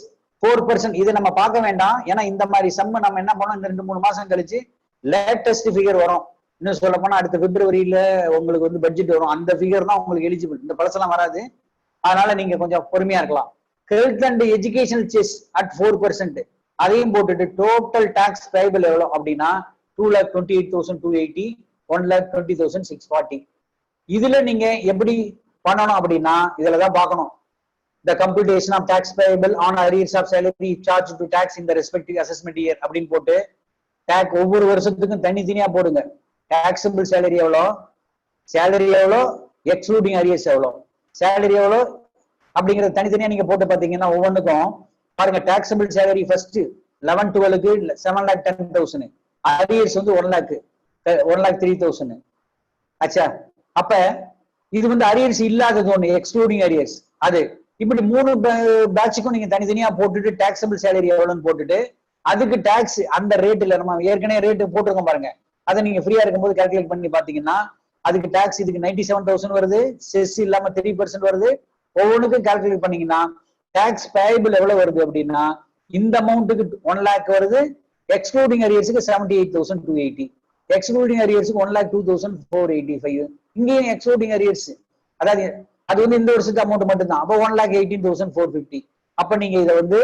4%. இதை நம்ம பார்க்க வேண்டாம், ஏன்னா இந்த மாதிரி சம்ம நம்ம என்ன பண்ணோம், இந்த 2-3 மாசம் கழிச்சு லேட்டஸ்ட் ஃபிகர் வரும். இன்னும் சொல்ல போனா அடுத்த பிப்ரவரியில உங்களுக்கு வந்து பட்ஜெட் வரும். அந்த ஃபிகர் தான் உங்களுக்கு எலிஜிபிள். இந்த பழசெல்லாம் வராது. அதனால நீங்க கொஞ்சம் பொறுமையா இருக்கலாம். Health and educational chess at 4%. அதையும் போட்டுட்டு டோட்டல் டாக்ஸ் பேபிள் எவ்வளவு அப்படின்னா 2,28,280, 1,20,640. இதுல நீங்க எப்படி பண்ணணும் அப்படின்னா இதுலதான் பார்க்கணும். The computation of tax payable on arrears of salary charged to tax in the respective assessment year அப்படின்னு போட்டு டாக்ஸ் ஒவ்வொரு வருஷத்துக்கும் தனித்தனியா போடுங்க. டாக்ஸபிள் சேலரி எவ்வளோ, சேலரி எவ்வளோ, எக்ஸ்க்ளூடிங் அரியர்ஸ் எவ்வளோ, சேலரி எவ்வளோ அப்படிங்கறது தனித்தனியா நீங்க போட்டு பாத்தீங்கன்னா ஒவ்வொன்றுக்கும் பாருங்க. டாக்ஸபிள் சேலரி ஃபர்ஸ்ட் 11-12க்கு 7,10,000, அரியர்ஸ் வந்து 1,03,000 ஆச்சா. அப்ப இது வந்து அரியர்ஸ் இல்லாதது ஒண்ணு, எக்ஸ்க்ளூடிங் அரியர்ஸ் அது. இப்படி 3 பேட்சுக்கும் நீங்க தனித்தனியா போட்டுட்டு டாக்ஸபிள் சேலரி எவ்வளவுன்னு போட்டுட்டு அதுக்கு டாக்ஸ் அந்த ரேட்ல நம்ம ஏற்கனவே ரேட் போட்டிருக்கோம் பாருங்க. அதை நீங்க ஃப்ரீயா இருக்கும்போது கால்குலேட் பண்ணி பாத்தீங்கன்னா அதுக்கு டாக்ஸ் இதுக்கு 97,000 வருது, செஸ் இல்லாம 3% வருது. ஒவ்வொன்றுக்கும் கால்குலேட் பண்ணீங்கன்னா டாக்ஸ் பேயபிள் எவ்வளவு வருது அப்படின்னா இந்த அமௌண்ட்டுக்கு 1 lakh வருது. எக்ஸ்க்ளூடிங் அரியர்ஸுக்கு 78,280, எக்ஸ்க்ளூடிங் அரியர்ஸுக்கு 1,02,485. இங்கேயும் எக்ஸ்க்ளூடிங் அரியர்ஸ் அதாவது அது வந்து இந்த வருஷத்து அமௌண்ட் மட்டும் தான். அப்போ 1,18,450. அப்ப நீங்க இதை வந்து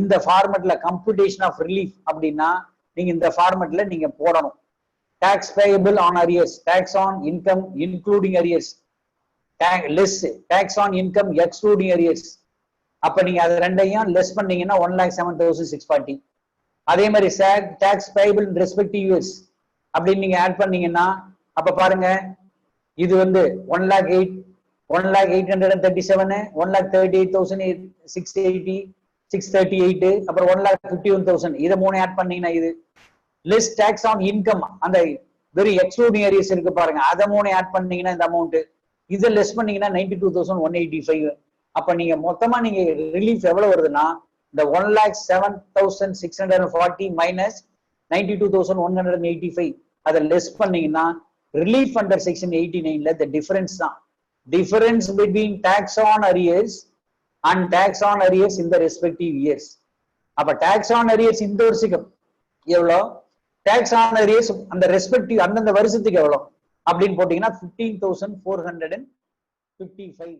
இந்த ஃபார்மெட்ல கம்ப்யூட்டேஷன் ஆஃப் ரிலீஃப் அப்படின்னா நீங்க இந்த ஃபார்மெட்ல நீங்க போடணும். Tax payable on arrears, tax on income including arrears, less tax on income excluding arrears. அப்ப நீங்க அது ரெண்டையும் லெஸ் பண்ணீங்கன்னா 1,07,640. அதே மாதிரி tax payable in respective years அப்படின்னு நீங்க ஆட் பண்ணீங்கன்னா அப்ப பாருங்க இது வந்து 1,08,837, 1,38,680, 638, அப்புறம் 1,51,000. இதை 3 ஆட் பண்ணீங்கன்னா இது லெஸ் டாக்ஸ் ஆன் இன்கம் அந்த வெறும் எக்ஸ்க்ளூடிங் அரியர்ஸ் இருக்கு பாருங்க, அதை 3 ஆட் பண்ணீங்கன்னா இந்த அமௌண்ட். இதை லெஸ் பண்ணீங்கன்னா 92,185. அப்ப நீங்க மொத்தமா நீங்க ரிலீஃப் எவ்வளவு வருதுன்னா இந்த 1,07,640 மைனஸ் 92,185 அதை லெஸ் பண்ணீங்கன்னா ரிலீஃப் அண்டர் செக்ஷன் 89ல the difference தான். Difference between tax on arrears and tax on arrears in the respective years. அப்ப tax on arrears இந்த வருஷத்துக்கு எவ்வளோ, tax on arrears அந்த ரெஸ்பெக்டிவ் அந்தந்த வருஷத்துக்கு எவ்வளோ அப்படின்னு போட்டீங்கன்னா 15,455